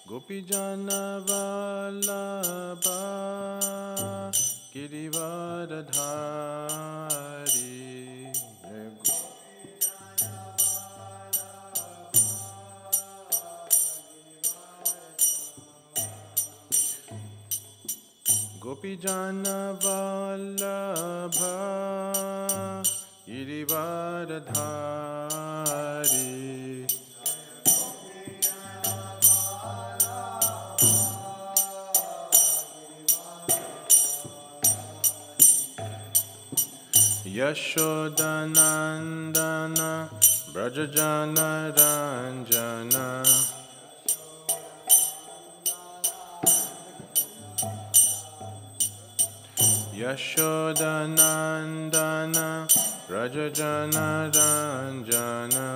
Gopijana Vallabha Girivaradhari. Gopijana Vallabha Girivaradhari. Yashodanandana Brajajana Ranjana. Yashodanandana Brajajana Ranjana.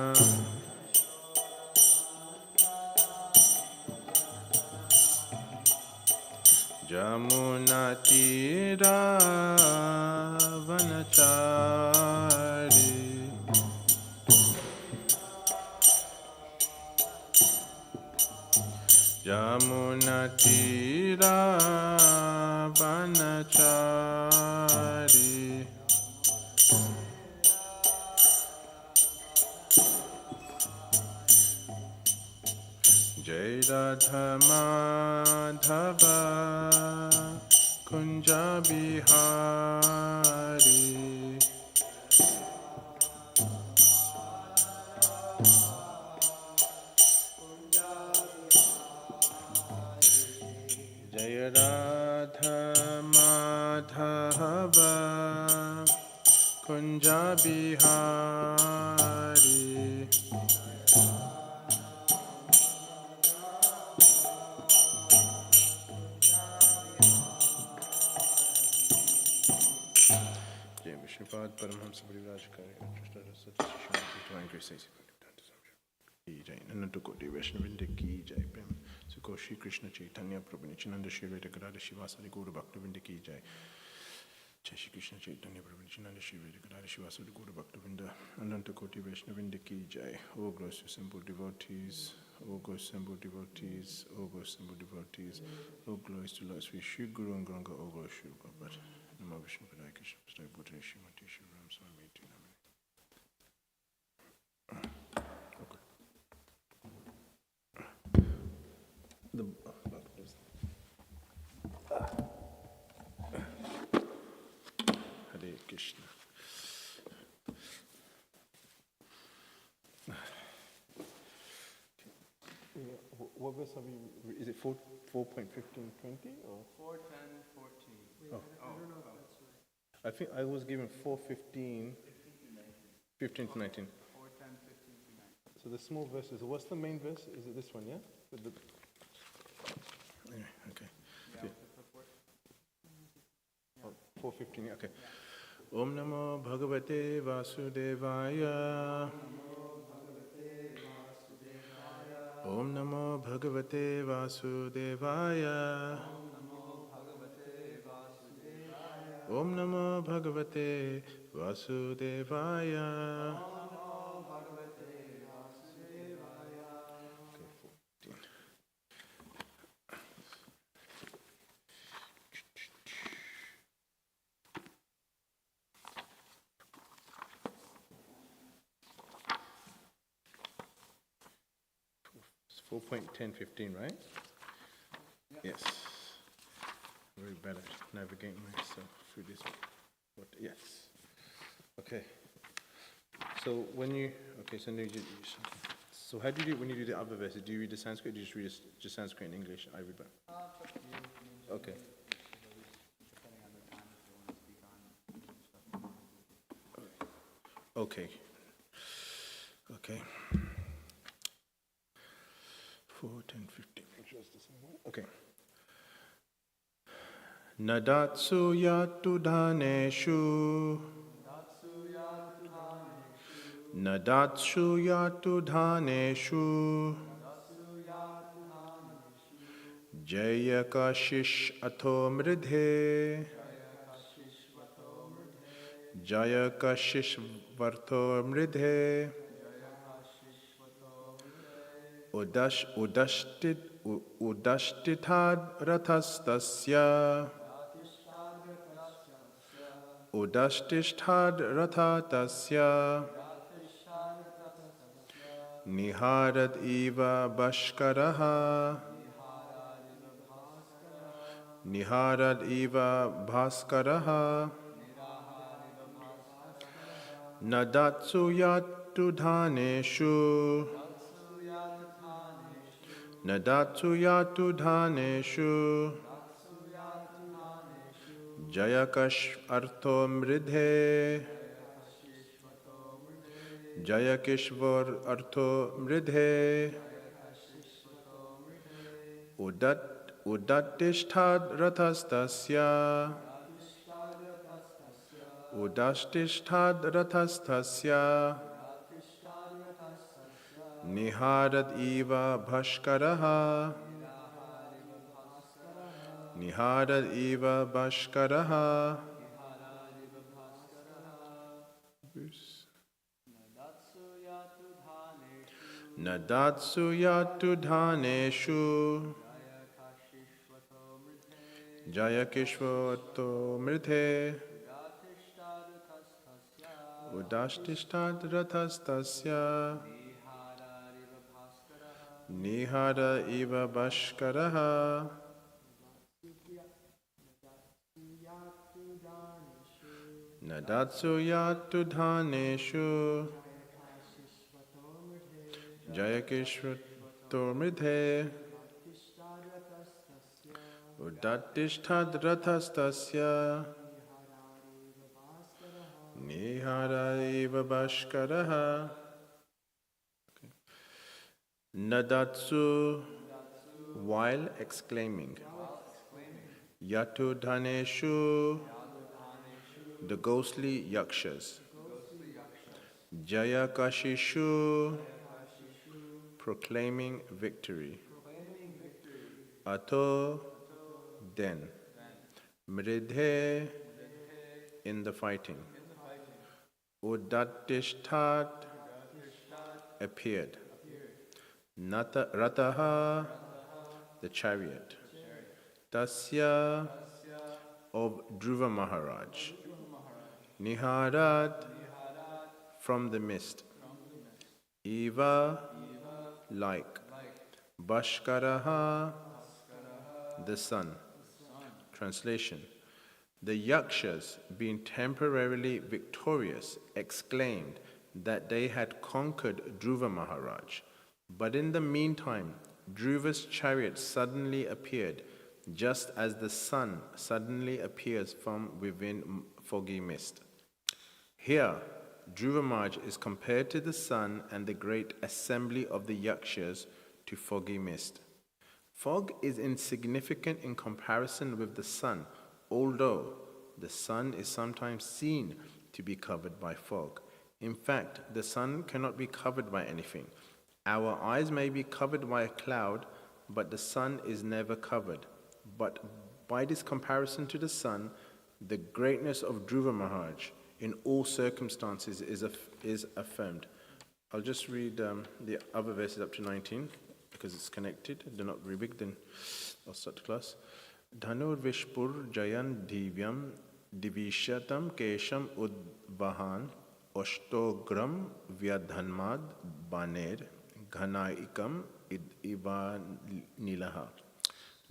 Jamunatira Vanachari. Jamunatira Vanachari. Jai Radha Madhava Kunja Bihari. Jai Radha Madhava Kunja Bihari. Shripad Paramhamsa Parivajkari Krishna Rasa Divine Grace Jai Nanandukoti Vaishnavinda Ki Jai Prem Sukoshi Krishna Chaitanya Prabhu Nityananda Shri Radha Gadada Shivasari Guru Bhaktavinda Ki Jai Jai Shri Krishna Chaitanya Prabhu Nityananda Shri Radha Gadada Shivasari Guru Bhaktavinda Nanandukoti Vaishnavinda Ki Jai. O glorious assembled devotees, O glorious assembled devotees, O glorious assembled devotees, O glorious to Lord Sri Shri Guru and Ganga, O glorious Shri Prabhupada. Namo Vishnu Padaya Krishna Prasthaya Bhutani Shrimati Shri Ram Swami Iti Namani. Hare Krishna. What verse are we? Is it 4.15:20 or 4:10:14? Oh. I don't know if that's right. I think I was given 4:15, 15 to 19. 4:10, 15 to 19. So the small verses. What's the main verse? Is it this one? Yeah. Anyway, okay. Yeah. 4:15. Yeah, okay. Yeah. Om Namo Bhagavate Vasudevaya. Om Namo Bhagavate Vasudevaya. Om Namo Bhagavate Vasudevaya. Okay, 14. It's 4.10:15, right? Yeah. Yes. Very bad at navigating myself through this. What? Yes. Okay. So when you so how do you do it when you do the other verses? Do you read the Sanskrit? Or do you just read just Sanskrit and English? I read both. Okay. Depending on the time, if you want to speak on stuff. Okay. Okay. 4:10:15. Make sure it's the same one. Okay. Nadatsu yatu dhaneshu. Nadatsu yatu dhaneshu. Jaya kashish atho mridhe. Jaya kashish vartho mridhe. Udashtithad rathastasya. Udashtishthad rathatasya. Niharad iva bashkaraha. Niharad iva bhaskaraha. Nadatsu yatu dhaneshu. Nadatsu yatu dhaneshu. Jayakash artho mridhe. Jayakishvar artho mridhe. Udattishtad rathastasya. Udastishtad rathastasya. Niharad iva bhashkaraha. Niharad iva bhashkaraha. Nadatsu yatu dhaneshu. Jayakishvato mridhe. Udastishtad rathastasya. Nihara iva bashkaraha. Nadatsu yatu dhaneshu. Jayakishvato mridhe. Udattishtad rathastasya. Nihara iva bashkaraha. Nadatsu, while exclaiming. Yatu dhaneshu, the ghostly yakshas. Jayakashishu, proclaiming victory. Ato, then. Mridhe, in the fighting. Udattishthat, appeared. Rataha, the chariot. Tasya, of Dhruva Maharaj. Niharat, from the mist. Eva, like. Bashkaraha, the sun. Translation. The yakshas, being temporarily victorious, exclaimed that they had conquered Dhruva Maharaj. But in the meantime, Dhruva's chariot suddenly appeared, just as the sun suddenly appears from within foggy mist. Here, Dhruva Maharaj is compared to the sun and the great assembly of the yakshas to foggy mist. Fog is insignificant in comparison with the sun, although the sun is sometimes seen to be covered by fog. In fact, the sun cannot be covered by anything. Our eyes may be covered by a cloud, but the sun is never covered. But by this comparison to the sun, the greatness of Dhruva Maharaj in all circumstances is affirmed. I'll just read the other verses up to 19 because it's connected. They're not very big, then I'll start the class. Dhanur Vishpur Jayan Divyam Divishatam Kesham Udvahan Oshtogram Vyadhanmad Baner Ghanaikam Iva Nilaha.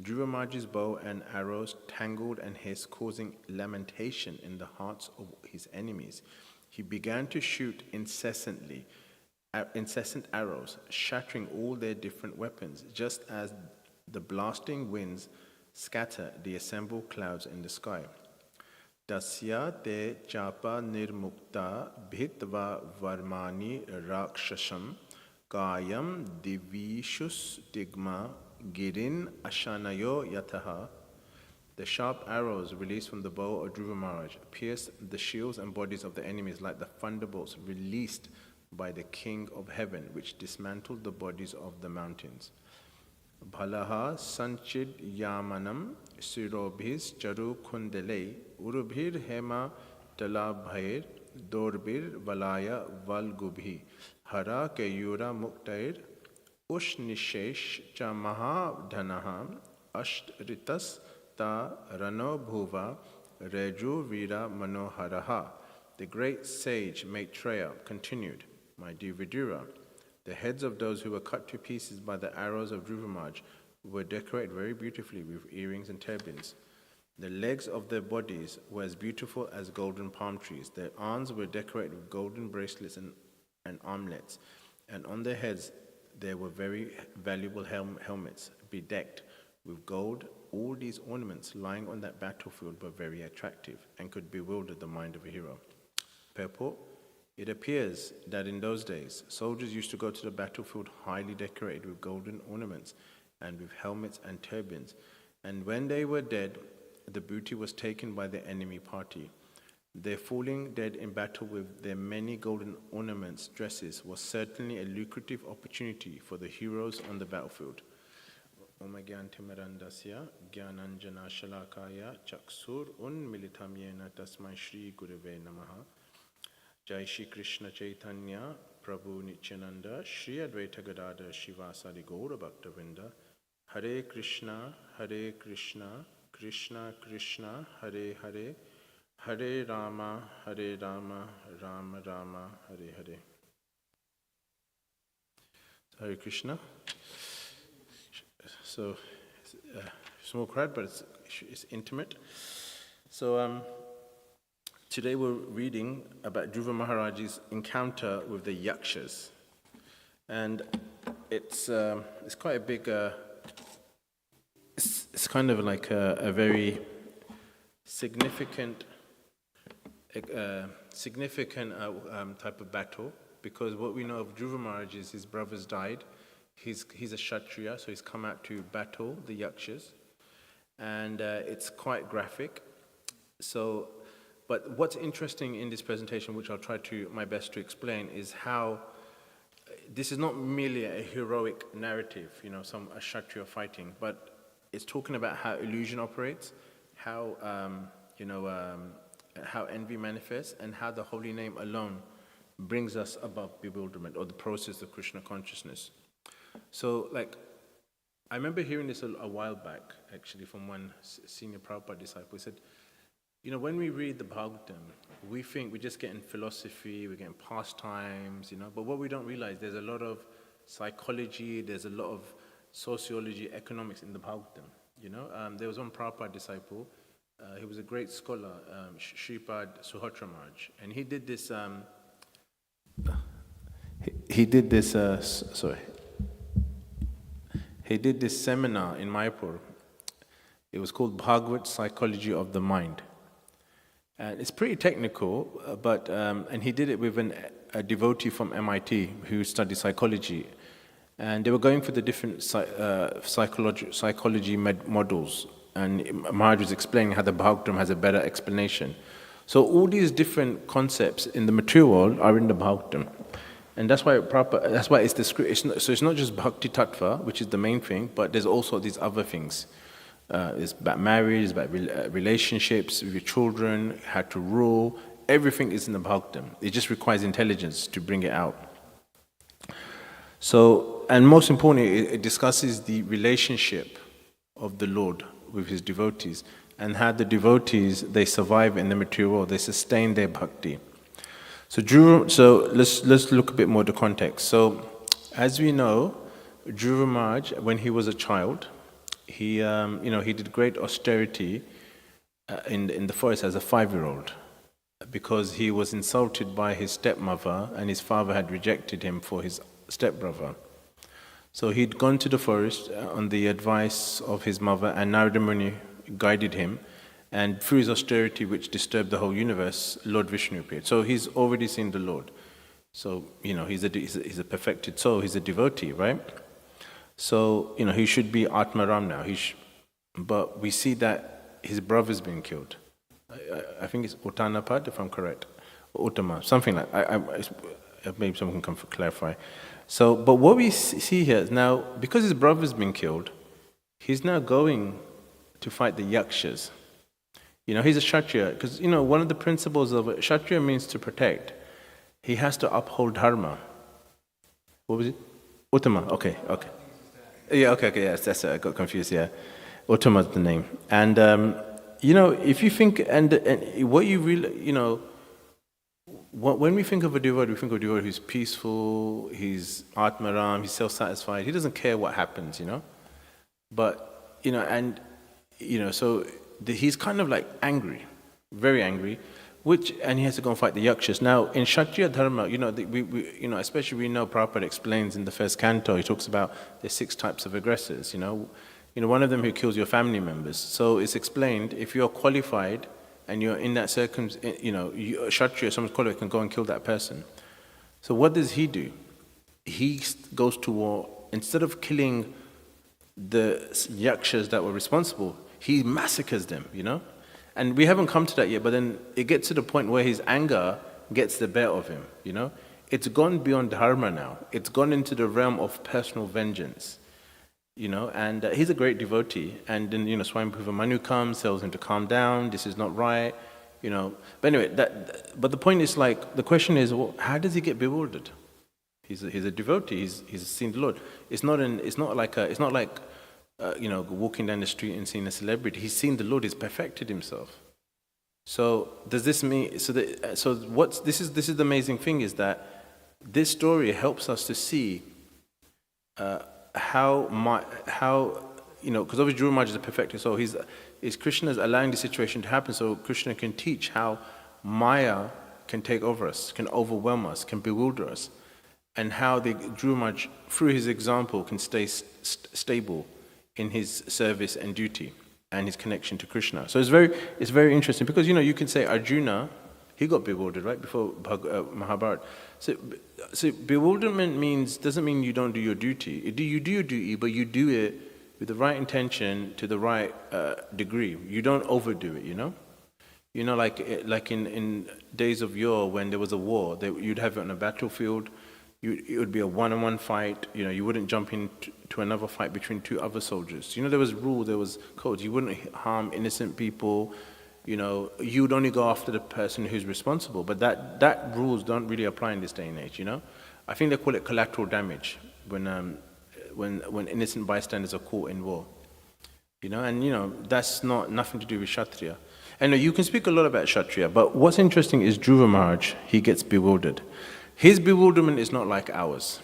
Dhruva Maharaj's bow and arrows tangled and hissed, causing lamentation in the hearts of his enemies. He began to shoot incessant arrows, shattering all their different weapons, just as the blasting winds scatter the assembled clouds in the sky. Dasya te chapa nirmukta bhitva varmani rakshasam kayam divishus digma girin ashanayo yataha. The sharp arrows released from the bow of Dhruva Maharaj pierced the shields and bodies of the enemies like the thunderbolts released by the King of Heaven, which dismantled the bodies of the mountains. Bhalaha sanchid yamanam sirobhis charu kundele urubhir hema talabhair dorbir valaya valgubhi hara keyura muktair Ushnishesh cha mahadhanaham ashtritas ta rano bhuva reju vira manoharaha. The great sage Maitreya continued, my dear Vidura, the heads of those who were cut to pieces by the arrows of Dhruvamaraj were decorated very beautifully with earrings and turbans. The legs of their bodies were as beautiful as golden palm trees. Their arms were decorated with golden bracelets and armlets, and on their heads there were very valuable helmets, bedecked with gold. All these ornaments lying on that battlefield were very attractive and could bewilder the mind of a hero. Purport: it appears that in those days, soldiers used to go to the battlefield highly decorated with golden ornaments and with helmets and turbans, and when they were dead, the booty was taken by the enemy party. Their falling dead in battle with their many golden ornaments, dresses, was certainly a lucrative opportunity for the heroes on the battlefield. Om Gyantimarandasya Gyananjana Shalakaya Chaksur Unmilitam Yena Tasmai Shri Gurave Namaha. Jai Shri Krishna Chaitanya Prabhu Nityananda Shri Advaita Gadadhar Shivasadi Gaura Bhaktavinda. Hare Krishna Krishna Krishna Hare Hare, Hare Rama Rama Rama Hare Hare. Hare Krishna. So, small crowd, but it's intimate. So, today we're reading about Dhruva Maharaj's encounter with the Yakshas. And it's quite a big... It's kind of like a very significant type of battle, because what we know of Dhruva Maharaj is his brothers died. He's a Kshatriya, so he's come out to battle the Yakshas, and it's quite graphic. So, but what's interesting in this presentation, which I'll try to my best to explain, is how this is not merely a heroic narrative, a Kshatriya fighting, but it's talking about how illusion operates, how envy manifests, and how the holy name alone brings us above bewilderment, or the process of Krishna consciousness. So, I remember hearing this a while back, actually, from one senior Prabhupada disciple. He said, when we read the Bhagavatam, we think we're just getting philosophy, we're getting pastimes, but what we don't realize, there's a lot of psychology, there's a lot of sociology, economics in the Bhagavatam. There was one Prabhupada disciple, he was a great scholar, Shripad Suhotramaraj, and he did this seminar in Mayapur. It was called Bhagavad Psychology of the Mind. And it's pretty technical, but and he did it with a devotee from MIT who studied psychology. And they were going for the different psychology models. And Maharaj was explaining how the Bhagavatam has a better explanation. So all these different concepts in the material world are in the Bhagavatam. And that's why it's described. So it's not just Bhakti Tattva, which is the main thing, but there's also these other things. It's about marriage, it's about relationships with your children, how to rule. Everything is in the Bhagavatam. It just requires intelligence to bring it out. So, and most importantly, it discusses the relationship of the Lord with his devotees, and how the devotees, they survive in the material world, they sustain their bhakti. So let's look a bit more at the context. So, as we know, Dhruva Maharaj, when he was a child, he did great austerity in the forest as a 5-year-old, because he was insulted by his stepmother, and his father had rejected him for his stepbrother. So he'd gone to the forest on the advice of his mother, and Narada Muni guided him, and through his austerity, which disturbed the whole universe, Lord Vishnu appeared. So he's already seen the Lord. So, he's a perfected soul, he's a devotee, right? So, he should be Atmaram now. But we see that his brother's been killed. I think it's Uttanapad, if I'm correct. Uttama, something like that. Maybe someone can clarify. So, but what we see here is now, because his brother's been killed, he's now going to fight the Yakshas. He's a Kshatriya, because, one of the principles of Kshatriya means to protect. He has to uphold Dharma. What was it? Uttama, okay, okay. Yeah, okay, yes, that's I got confused. Yeah, Uttama's the name, and if you think and what you really, when we think of a devotee, we think of a devotee who's peaceful, he's atmaram, he's self-satisfied. He doesn't care what happens. But so he's kind of like angry, very angry, and he has to go and fight the yakshas. Now in Kshatriya Dharma, especially we know Prabhupada explains in the first canto. He talks about there's 6 types of aggressors. One of them who kills your family members. So it's explained if you're qualified and you're in that Kshatriya, someone's qualified, can go and kill that person. So what does he do? He goes to war. Instead of killing the yakshas that were responsible, he massacres them. And we haven't come to that yet, but then it gets to the point where his anger gets the better of him. It's gone beyond dharma now. It's gone into the realm of personal vengeance. And he's a great devotee. And then, Swami Manu comes, tells him to calm down, this is not right, But anyway, but the point is the question is, well, how does he get bewildered? He's a devotee, he's seen the Lord. It's not like walking down the street and seeing a celebrity. He's seen the Lord, he's perfected himself. So does this mean, this is the amazing thing is that this story helps us to see how because obviously Dhruva Maharaj is a perfected soul. Krishna's allowing the situation to happen so Krishna can teach how Maya can take over us, can overwhelm us, can bewilder us, and how the Dhruva Maharaj, through his example, can stay stable in his service and duty and his connection to Krishna. So it's very interesting because you can say Arjuna, he got bewildered right before Mahabharata. So bewilderment doesn't mean you don't do your duty. You do your duty, but you do it with the right intention to the right degree. You don't overdo it. Like in days of yore when there was a war, you'd have it on a battlefield. It would be a one-on-one fight. You wouldn't jump into another fight between 2 other soldiers. There was rule, there was codes. You wouldn't harm innocent people. You would only go after the person who's responsible. But that rules don't really apply in this day and age. I think they call it collateral damage when innocent bystanders are caught in war. And that's nothing to do with Kshatriya. And you can speak a lot about Kshatriya, but what's interesting is Dhruva Maharaj, he gets bewildered. His bewilderment is not like ours.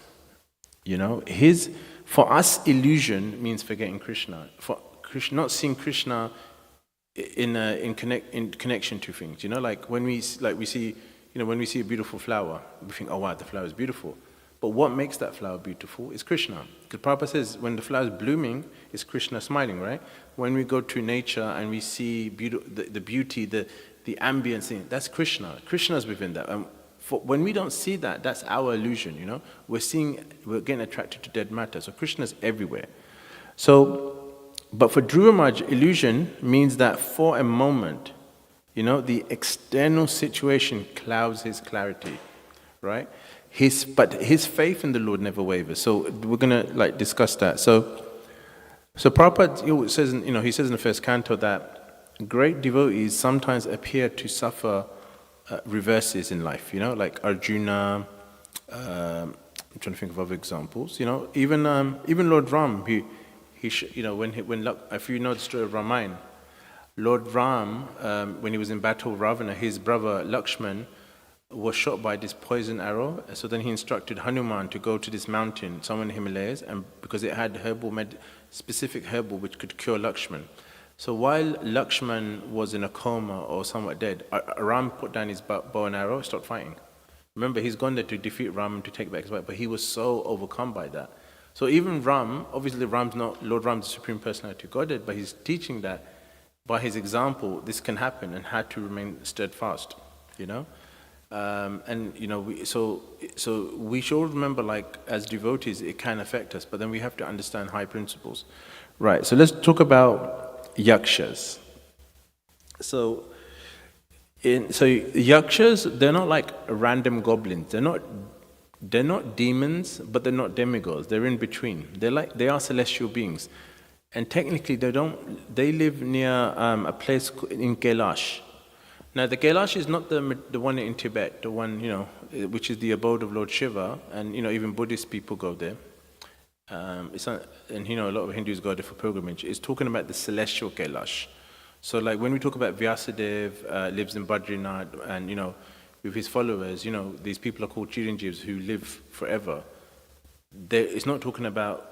For us, illusion means forgetting Krishna. For Krishna, not seeing Krishna in connection to things. Like when we see a beautiful flower, we think, oh wow, the flower is beautiful. But what makes that flower beautiful is Krishna. Because Prabhupada says when the flower is blooming, it's Krishna smiling, right? When we go to nature and we see the beauty, the ambience thing, that's Krishna. Krishna's within that. When we don't see that, that's our illusion, We're getting attracted to dead matter. So Krishna's everywhere. But for Dhruva Maharaj, illusion means that for a moment, the external situation clouds his clarity, right? But his faith in the Lord never wavers. So we're gonna discuss that. So Prabhupada says, he says in the first canto that great devotees sometimes appear to suffer reverses in life, like Arjuna. I'm trying to think of other examples. Even Lord Ram, if you know the story of Ramayana, Lord Ram, when he was in battle with Ravana, his brother Lakshman was shot by this poison arrow. So then he instructed Hanuman to go to this mountain, somewhere in the Himalayas, and because it had specific herbal which could cure Lakshman. So while Lakshman was in a coma or somewhat dead, Ram put down his bow and arrow, stopped fighting. Remember, he's gone there to defeat Ram and to take back his wife, but he was so overcome by that. So even Ram, obviously Lord Ram's the Supreme Personality of Godhead, but he's teaching that by his example, this can happen and had to remain steadfast, So we should remember, as devotees, it can affect us, but then we have to understand high principles. Right, so let's talk about yakshas. So yakshas, they're not like random goblins. They're not demons, but they're not demigods. They're in between. They are celestial beings, and technically they live near a place in Kailash. Now the Kailash is not the one in Tibet, the one which is the abode of Lord Shiva, and even Buddhist people go there. it's not, and a lot of Hindus go there for pilgrimage. It's talking about the celestial Kailash. So, like when we talk about Vyasadeva lives in Badrinath, and with his followers, these people are called Chiranjeevs who live forever. It's not talking about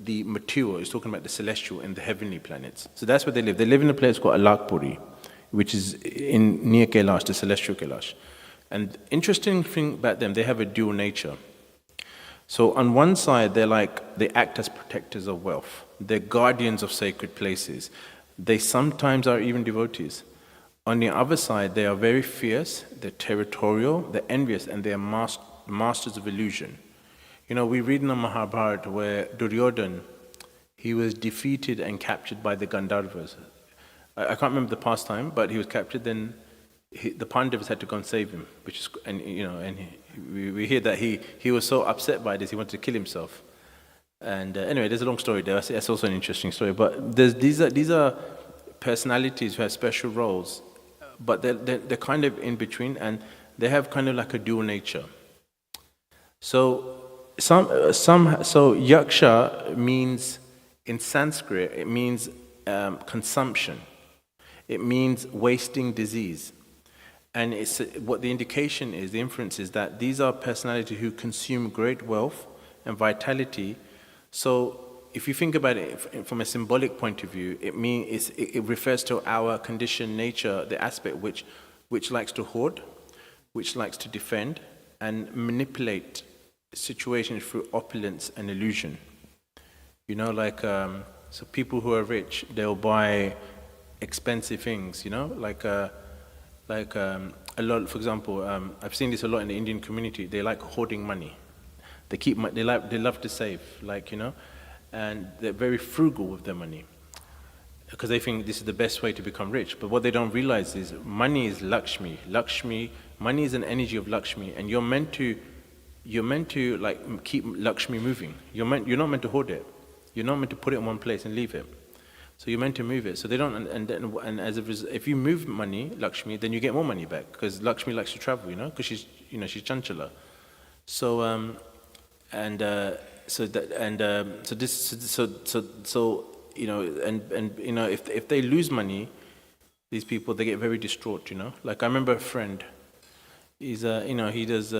the material; it's talking about the celestial and the heavenly planets. So that's where they live. They live in a place called Alakpuri, which is near Kailash, the celestial Kailash. And interesting thing about them, they have a dual nature. So on one side, they act as protectors of wealth. They're guardians of sacred places. They sometimes are even devotees. On the other side, they are very fierce, they're territorial, they're envious, and they are masters of illusion. We read in the Mahabharata where Duryodhana, he was defeated and captured by the Gandharvas. I can't remember the pastime, but he was captured, then the Pandavas had to go and save him, we hear that he was so upset by this, he wanted to kill himself. And anyway, there's a long story there. That's also an interesting story. But these are personalities who have special roles, but they're kind of in between, and they have kind of like a dual nature. So yaksha means, in Sanskrit, it means consumption. It means wasting disease. And it's what the indication is, the inference is that these are personalities who consume great wealth and vitality. So if you think about it from a symbolic point of view, it refers to our conditioned nature, the aspect which likes to hoard, which likes to defend and manipulate situations through opulence and illusion. So people who are rich, they'll buy expensive things, a lot. For example, I've seen this a lot in the Indian community. They like hoarding money. They love to save, and they're very frugal with their money because they think this is the best way to become rich. But what they don't realize is money is Lakshmi. Money is an energy of Lakshmi, and you're meant to keep Lakshmi moving. You're not meant to hoard it. You're not meant to put it in one place and leave it. So you're meant to move it. So they don't, and as a result, if you move money, Lakshmi, then you get more money back because Lakshmi likes to travel, because she's chanchala. So if they lose money, these people, they get very distraught. Like I remember a friend. He does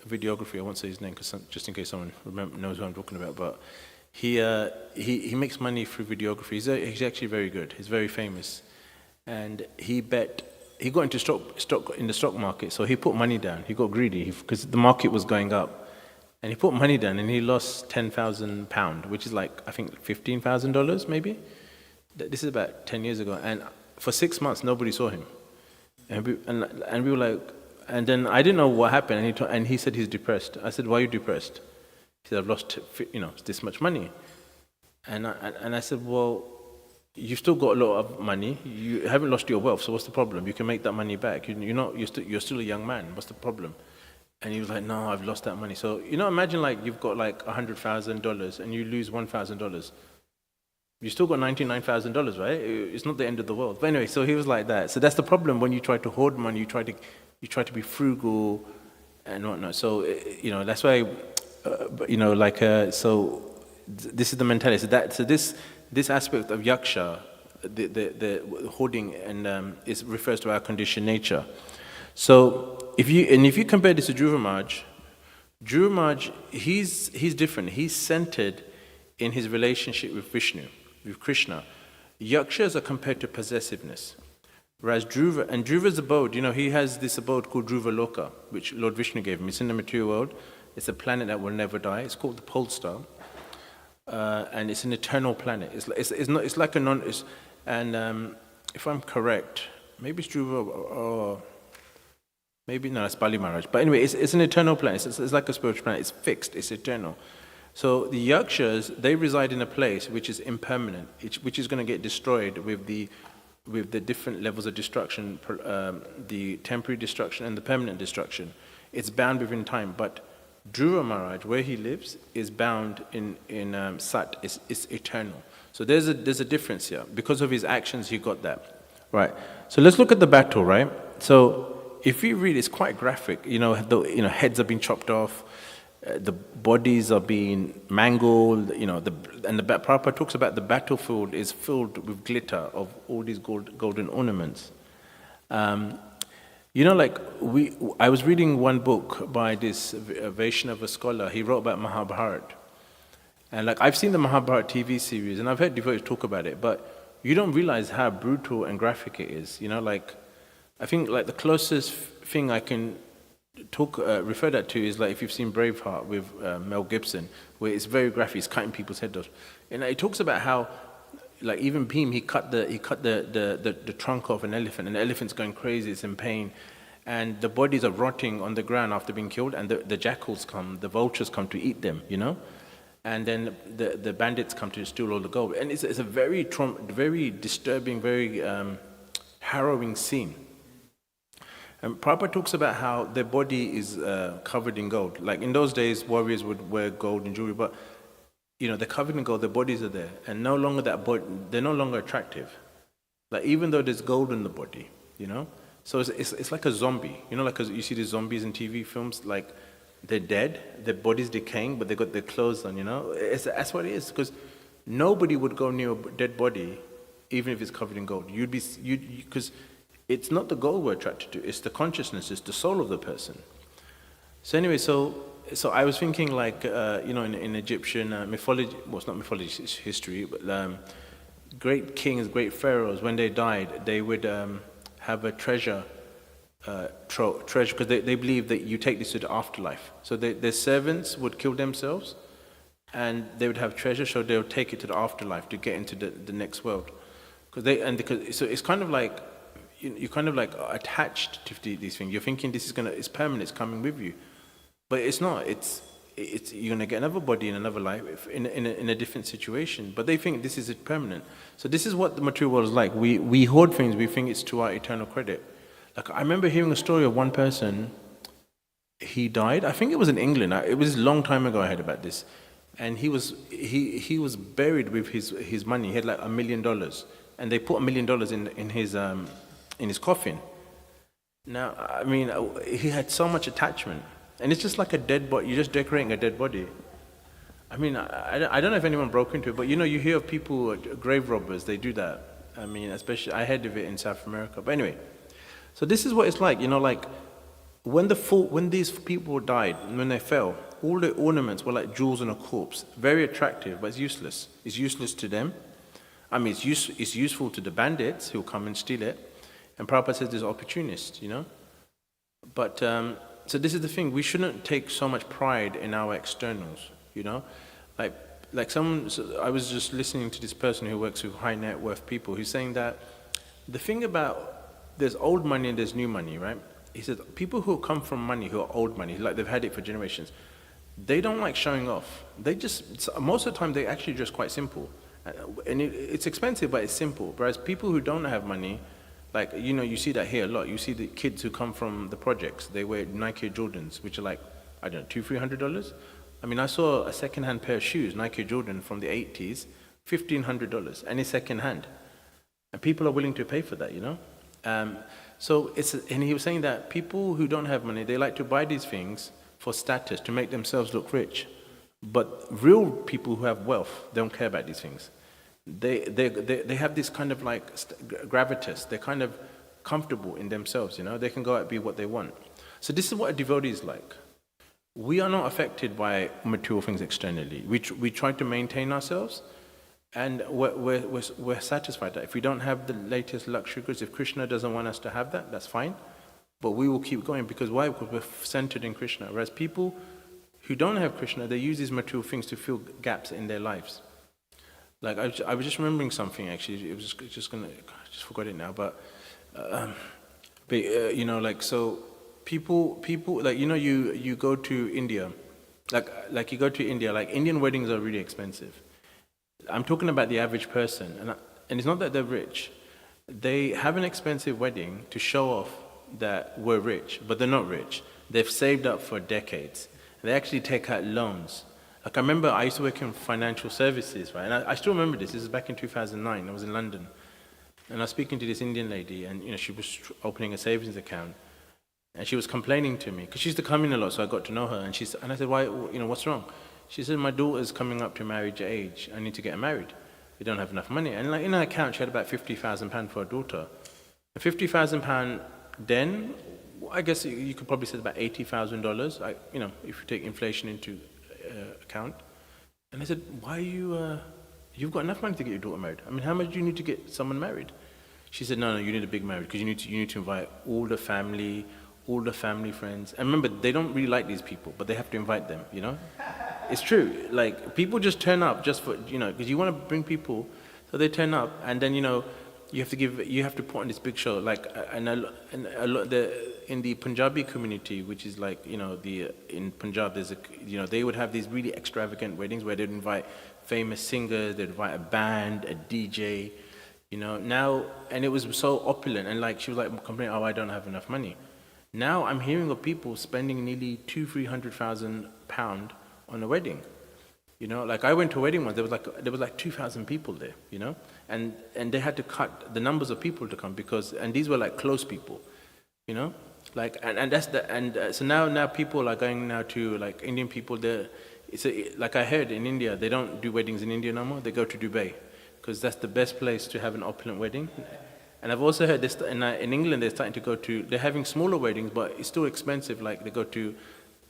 videography. I won't say his name just in case someone knows who I'm talking about, but. He makes money through videography. He's actually very good. He's very famous, and he got into stock in the stock market. So he put money down. He got greedy because the market was going up, and he put money down, and he lost £10,000, which is like I think $15,000 maybe. This is about 10 years ago, and for 6 months nobody saw him, and we were like, and then I didn't know what happened, and he said he's depressed. I said, why are you depressed? He said, I've lost, this much money. And I said, well, you've still got a lot of money. You haven't lost your wealth, so what's the problem? You can make that money back. You're still a young man. What's the problem? And he was like, no, I've lost that money. So, imagine like you've got like $100,000 and you lose $1,000. You still got $99,000, right? It's not the end of the world. But anyway, so he was like that. So that's the problem when you try to hoard money. You try to be frugal and whatnot. So that's why. This is the mentality. So this aspect of yaksha, the hoarding, and refers to our conditioned nature. So if you compare this to Dhruva Maharaj, he's different. He's centered in his relationship with Vishnu, with Krishna. Yakshas are compared to possessiveness, whereas Dhruva's abode, he has this abode called Dhruva Loka, which Lord Vishnu gave him. It's in the material world. It's a planet that will never die. It's called the Pole Star, and it's an eternal planet. It's like a non. If I'm correct, maybe it's Dhruva or maybe no, it's Bali Maharaj. But anyway, it's an eternal planet. It's like a spiritual planet. It's fixed. It's eternal. So the yakshas, they reside in a place which is impermanent, which is going to get destroyed with the different levels of destruction, the temporary destruction and the permanent destruction. It's bound within time, but Dhruva Maharaj, where he lives, is bound in Sat. It's eternal. So there's a difference here. Because of his actions, he got that. Right. So let's look at the battle, right? So if you read, it's quite graphic. Heads have been chopped off. the bodies are being mangled, and the Prabhupada talks about the battlefield is filled with glitter of all these golden ornaments. I was reading one book by this Vaishnava scholar. He wrote about Mahabharata. And I've seen the Mahabharata TV series, and I've heard devotees talk about it, but you don't realize how brutal and graphic it is. I think the closest thing I can refer that to is if you've seen Braveheart with Mel Gibson, where it's very graphic, it's cutting people's heads off. And it talks about how, even Bhim, he cut the trunk off an elephant, and the elephant's going crazy, it's in pain, and the bodies are rotting on the ground after being killed, and the jackals come, the vultures come to eat them, and then the bandits come to steal all the gold. And it's a very disturbing, very harrowing scene. And Prabhupada talks about how their body is covered in gold. In those days, warriors would wear gold and jewelry, but they're covered in gold, their bodies are there, and no longer they're no longer attractive. Even though there's gold in the body, So it's like a zombie, you see the zombies in TV films, they're dead, their body's decaying, but they got their clothes on, That's what it is, because nobody would go near a dead body, even if it's covered in gold. Because it's not the gold we're attracted to, it's the consciousness, it's the soul of the person. So anyway, so I was thinking in Egyptian mythology, well, it's not mythology, it's history, but great kings, great pharaohs, when they died, they would have a treasure, because they believe that you take this to the afterlife. So their servants would kill themselves, and they would have treasure, so they would take it to the afterlife to get into the next world. So it's kind of you're kind of attached to these things. You're thinking it's permanent, it's coming with you, but it's not. It's you're gonna get another body in another life in a different situation. But they think this is permanent. So this is what the material world is like. We hoard things. We think it's to our eternal credit. I remember hearing a story of one person. He died. I think it was in England. It was a long time ago. I heard about this, and he was buried with his money. He had $1 million, and they put $1 million in his coffin. Now, I mean, he had so much attachment, and it's just like a dead body. You're just decorating a dead body. I mean, I don't know if anyone broke into it, but you hear of people, grave robbers. They do that. I mean, especially I heard of it in South America. But anyway. So this is what it's like, when these people died, when they fell, all the ornaments were like jewels on a corpse, very attractive, but it's useless. It's useless to them. I mean, it's useful to the bandits who come and steal it. And Prabhupada says there's opportunists, But, so this is the thing, we shouldn't take so much pride in our externals, So I was just listening to this person who works with high net worth people who's saying that the thing about there's old money and there's new money, right? He says people who come from money, who are old money, they've had it for generations, they don't like showing off. Most of the time they're actually just quite simple. And it's expensive, but it's simple. Whereas people who don't have money, you see that here a lot. You see the kids who come from the projects, they wear Nike Jordans, which are $200-300. I mean, I saw a second-hand pair of shoes, Nike Jordan from the 80s, $1,500, and it's second-hand. And people are willing to pay for that, and he was saying that people who don't have money, they like to buy these things for status, to make themselves look rich. But real people who have wealth, they don't care about these things. They have this kind of gravitas. They're kind of comfortable in themselves, They can go out and be what they want. So this is what a devotee is like. We are not affected by material things externally. We try to maintain ourselves. And we're satisfied that if we don't have the latest luxury goods, if Krishna doesn't want us to have that, that's fine. But we will keep going. Because why? Because we're centered in Krishna. Whereas people who don't have Krishna, they use these material things to fill gaps in their lives. I was just remembering something actually. It was I just forgot it now. But so people you go to India, you go to India, Indian weddings are really expensive. I'm talking about the average person, and it's not that they're rich. They have an expensive wedding to show off that we're rich, but they're not rich. They've saved up for decades. They actually take out loans. I remember I used to work in financial services, right? And I still remember this. This is back in 2009. I was in London, and I was speaking to this Indian lady, and she was opening a savings account. And she was complaining to me because she used to come in a lot, so I got to know her. And I said, why? What's wrong? She said, my daughter's coming up to marriage age. I need to get her married. We don't have enough money. And like in her account, she had about £50,000 for her daughter. And £50,000 then, I guess you could probably say about $80,000. If you take inflation into account. And I said, why are you've got enough money to get your daughter married. I mean, how much do you need to get someone married? She said, no, you need a big marriage because you need to invite all the family friends. And remember, they don't really like these people, but they have to invite them, It's true. Like, people just turn up just for, because you want to bring people, so they turn up, and then, you have to put on this big show. Like, in the Punjabi community, which is like, in Punjab, there's they would have these really extravagant weddings where they'd invite famous singers, they'd invite a band, a DJ, now, and it was so opulent, and like, she was like complaining, I don't have enough money. Now I'm hearing of people spending nearly £200,000-300,000 on a wedding. Like I went to a wedding once, there was like 2,000 people there, and they had to cut the numbers of people to come and these were like close people, like, so now people are going now to, like, Indian people there. Like I heard in India, they don't do weddings in India no more, they go to Dubai, because that's the best place to have an opulent wedding. And I've also heard this in England, they're having smaller weddings, but it's still expensive. Like they go to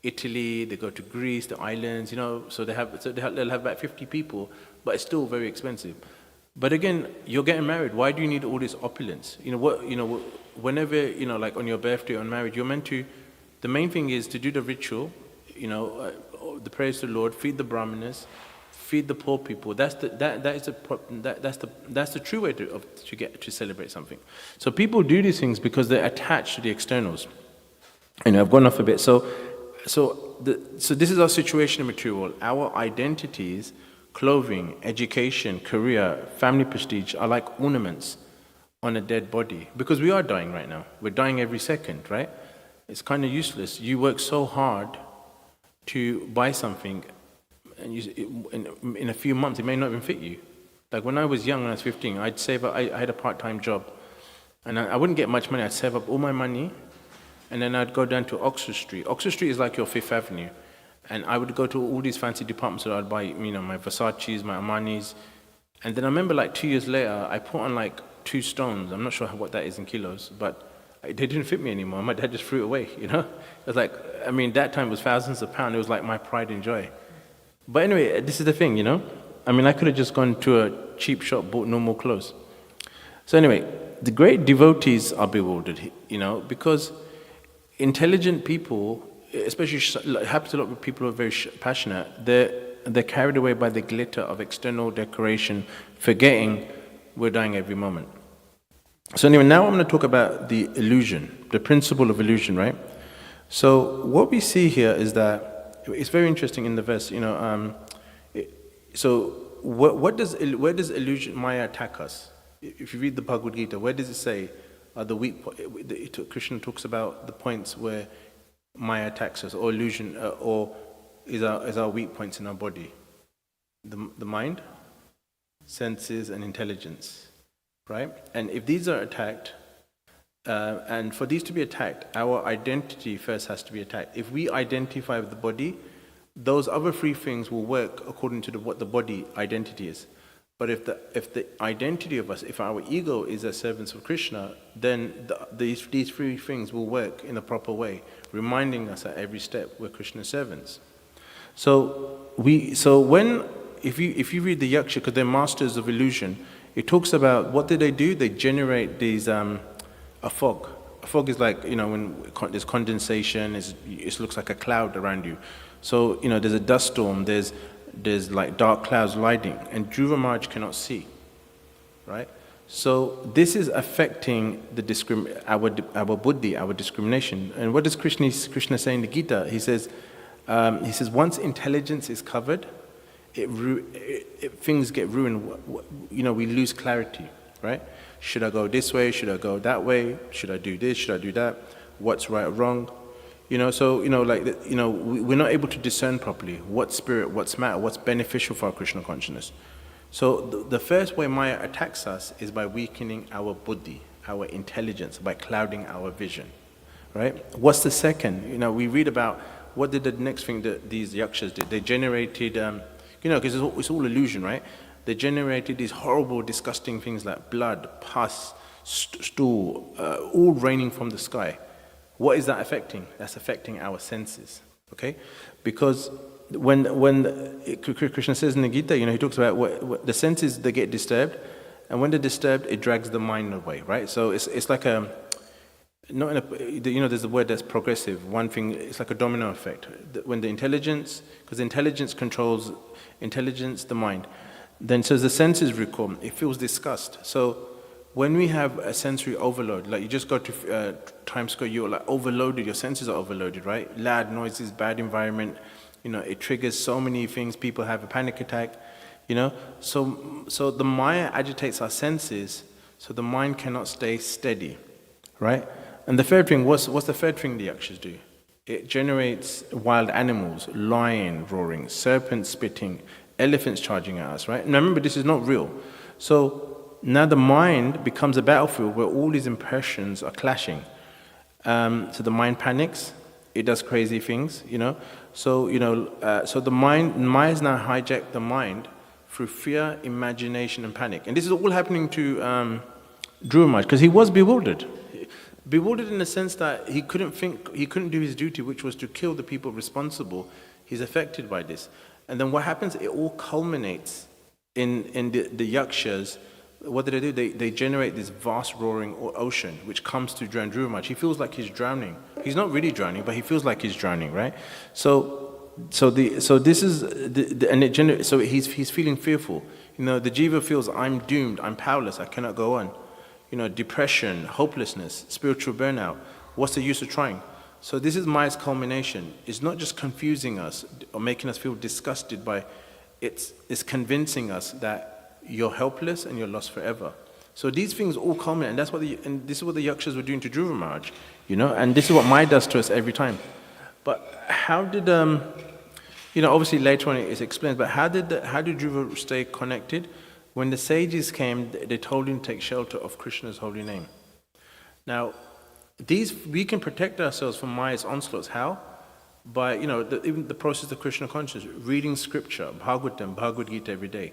Italy, they go to Greece, the islands, so they'll have about 50 people, but it's still very expensive. But again, you're getting married. Why do you need all this opulence? Whenever, like on your birthday or on marriage, you're meant to, the main thing is to do the ritual, the prayers to the Lord, feed the brahmanas, feed the poor people. That's the true way to get to celebrate something. So people do these things because they're attached to the externals. I've gone off a bit. So this is our situation in material world. Our identities, clothing, education, career, family prestige are like ornaments on a dead body, because we are dying right now. We're dying every second, right? It's kind of useless. You work so hard to buy something, and in a few months it may not even fit you. Like when I was young, when I was 15, I'd save up. I had a part-time job, and I wouldn't get much money. I'd save up all my money, and then I'd go down to Oxford Street. Oxford Street is like your Fifth Avenue, and I would go to all these fancy departments that I'd buy, my Versace's, my Armani's, and then I remember like 2 years later, I put on like 2 stones. I'm not sure what that is in kilos, but they didn't fit me anymore. My dad just threw it away. It was like, that time was thousands of pounds. It was like my pride and joy. But anyway, this is the thing, I could have just gone to a cheap shop, bought normal clothes. So anyway, the great devotees are bewildered, because intelligent people, especially it happens a lot with people who are very passionate, they're carried away by the glitter of external decoration, forgetting we're dying every moment. So anyway, now I'm going to talk about the illusion, the principle of illusion, right? So what we see here is that it's very interesting in the verse, so where does illusion, Maya, attack us? If you read the Bhagavad Gita, where does it say the weak? Krishna talks about the points where Maya attacks us, or illusion, or is our weak points in our body. The mind, senses, and intelligence, right? And if these are attacked, and for these to be attacked, our identity first has to be attacked. If we identify with the body, those other 3 things will work according to what the body identity is. But if the identity of us, if our ego is as servants of Krishna, then these 3 things will work in a proper way, reminding us at every step we're Krishna's servants. If you read the Yaksha, because they're masters of illusion, it talks about what do? They generate these a fog. A fog is like, when there's condensation, it looks like a cloud around you. So, there's a dust storm, there's like dark clouds lighting, and Dhruva Maharaj cannot see, right? So this is affecting our buddhi, our discrimination. And what does Krishna say in the Gita? He says once intelligence is covered, things get ruined. We lose clarity, right? Should I go this way? Should I go that way? Should I do this? Should I do that? What's right or wrong? We're not able to discern properly what's spirit, what's matter, what's beneficial for our Krishna consciousness. So the first way Maya attacks us is by weakening our buddhi, our intelligence, by clouding our vision, right? What's the second? We read about what did the next thing that these yakshas did. They generated, because it's all illusion, right? They generated these horrible, disgusting things like blood, pus, stool, all raining from the sky. What is that affecting? That's affecting our senses, okay? Because when Krishna says in the Gita, he talks about what the senses, they get disturbed, and when they're disturbed, it drags the mind away, right? So it's like not in a, there's a word that's progressive. One thing, it's like a domino effect. When the intelligence, because intelligence controls the mind, then so the senses recall, it feels disgust. So when we have a sensory overload, like you just go to Times Square, you're like overloaded, your senses are overloaded, right? Loud noises, bad environment, it triggers so many things, people have a panic attack, So the Maya agitates our senses, so the mind cannot stay steady, right? And the third thing, what's the third thing the yakshas do? It generates wild animals, lion roaring, serpents spitting, elephants charging at us, right? And remember, this is not real. So now the mind becomes a battlefield where all these impressions are clashing. So the mind panics, it does crazy things, So, so the Maya's now hijacked the mind through fear, imagination, and panic. And this is all happening to Dhruva Maharaj, because he was bewildered. Bewildered in the sense that he couldn't do his duty, which was to kill the people responsible. He's affected by this. And then what happens, it all culminates in the yakshas. What do? They generate this vast roaring ocean, which comes to drown Dhruva Maharaj. He feels like he's drowning. He's not really drowning, but he feels like he's drowning, right? So this is so he's feeling fearful. The jiva feels, I'm doomed, I'm powerless, I cannot go on. Depression, hopelessness, spiritual burnout. What's the use of trying? So this is Maya's culmination. It's not just confusing us or making us feel disgusted by, it's convincing us that you're helpless and you're lost forever. So these things all culminate, and this is what the yakshas were doing to Dhruva Maharaj, and this is what Maya does to us every time. But how did, obviously later on it explains, but how did Dhruva stay connected? When the sages came, they told him to take shelter of Krishna's holy name. Now, we can protect ourselves from Maya's onslaughts. How? By, even the process of Krishna consciousness, reading scripture, Bhagavad Gita every day.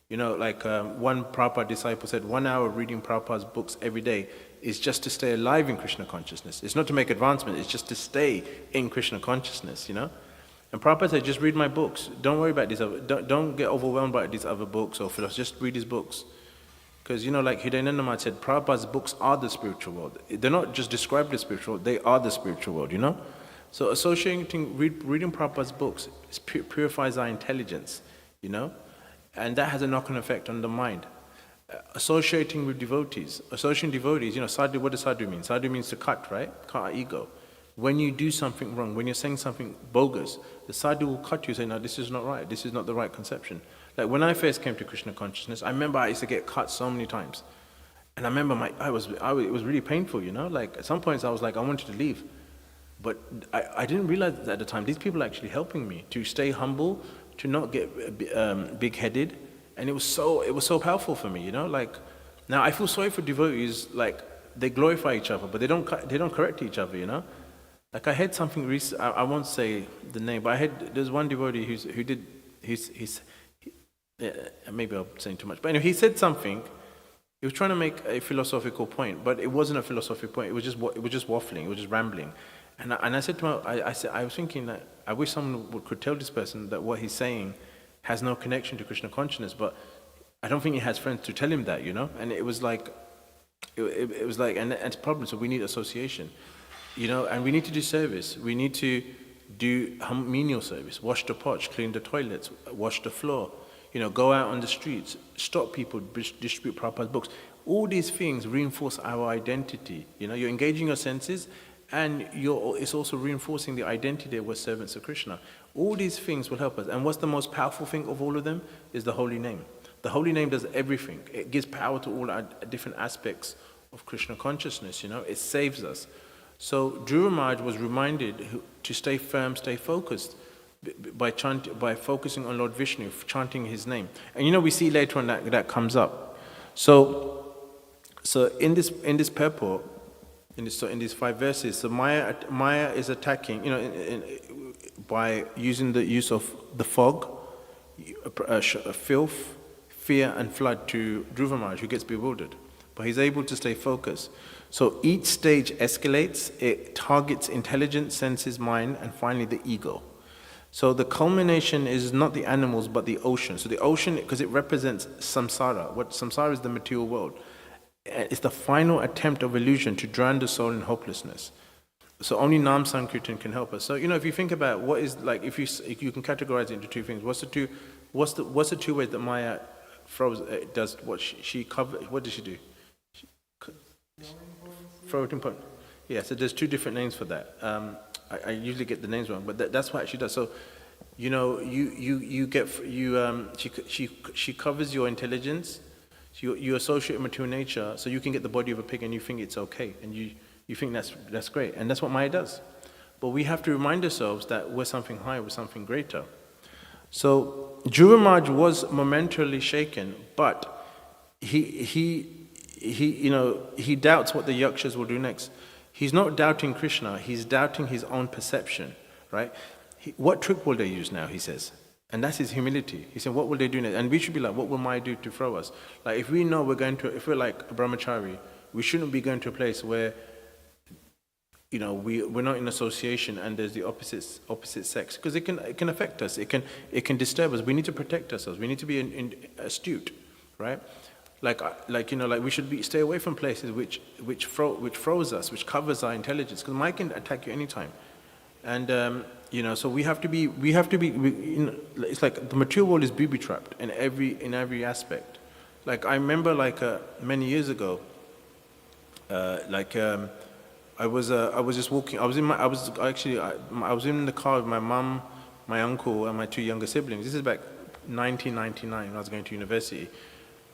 One Prabhupada disciple said, 1 hour reading Prabhupada's books every day is just to stay alive in Krishna consciousness. It's not to make advancement, it's just to stay in Krishna consciousness, And Prabhupada said, just read my books. Don't worry about these other, don't get overwhelmed by these other books or philosophy. Just read his books. Because, like Hridayananda Maharaj said, Prabhupada's books are the spiritual world. They're not just described as spiritual, they are the spiritual world, So reading Prabhupada's books purifies our intelligence, And that has a knock-on effect on the mind. Associating with devotees. Sadhu, what does sadhu mean? Sadhu means to cut, right? Cut our ego. When you do something wrong, when you're saying something bogus, the sadhu will cut you, say, no, this is not right, this is not the right conception. Like when I first came to Krishna consciousness, I remember I used to get cut so many times. And I remember it was really painful, Like at some points I was like, I wanted to leave. But I didn't realize at the time, these people are actually helping me to stay humble, to not get big-headed. And it was so powerful for me, Like, now I feel sorry for devotees, like they glorify each other, but they don't correct each other, Like I had something recent, I won't say the name, but there's one devotee maybe I'm saying too much, but anyway, he said something, he was trying to make a philosophical point, but it wasn't a philosophical point, it was just waffling, it was just rambling. And I said to him, I was thinking that I wish someone could tell this person that what he's saying has no connection to Krishna consciousness, but I don't think he has friends to tell him that, And it was like, and it's a problem, so we need association. And we need to do service. We need to do menial service, wash the pots, clean the toilets, wash the floor, go out on the streets, stop people, distribute Prabhupada's books. All these things reinforce our identity. You're engaging your senses, and it's also reinforcing the identity that we're servants of Krishna. All these things will help us. And what's the most powerful thing of all of them is the holy name. The holy name does everything. It gives power to all our different aspects of Krishna consciousness, It saves us. So Dhruva Maharaj was reminded to stay firm, stay focused by focusing on Lord Vishnu, chanting his name. And we see later on that comes up. So in this purport, in these 5 verses, so Maya is attacking, by using the use of the fog, filth, fear, and flood to Dhruva Maharaj, who gets bewildered. But he's able to stay focused. So each stage escalates, it targets intelligence, senses, mind, and finally the ego. So the culmination is not the animals, but the ocean. So the ocean, because it represents samsara. What samsara is the material world. It's the final attempt of illusion to drown the soul in hopelessness. So only Nam Sankirtan can help us. So if you think about what is like, if you can categorize it into two things. What's the two ways that Maya does what she covers? What does she do? Floating point. Yeah. So there's two different names for that. I usually get the names wrong, but that's what she does. So, she covers your intelligence. You associate material nature, so you can get the body of a pig and you think it's okay, and you think that's great, and that's what Maya does. But we have to remind ourselves that we're something higher, we're something greater. So Dhruva Maharaj was momentarily shaken, but he doubts what the yakshas will do next. He's not doubting Krishna, he's doubting his own perception, right? What trick will they use now, he says. And that's his humility. He said, what will they do next? And we should be like, what will Maya do to throw us? Like, if we know if we're like a brahmachari, we shouldn't be going to a place where, we're not in association and there's the opposite sex. Because it can affect us, it can disturb us. We need to protect ourselves, we need to be astute, right? We should stay away from places which froze us, which covers our intelligence, because Maya can attack you anytime. And so we have to be. It's like the material world is booby-trapped in every aspect. Like I remember, many years ago, I was just walking. I was in the car with my mum, my uncle, and my two younger siblings. This is back 1999 when I was going to university.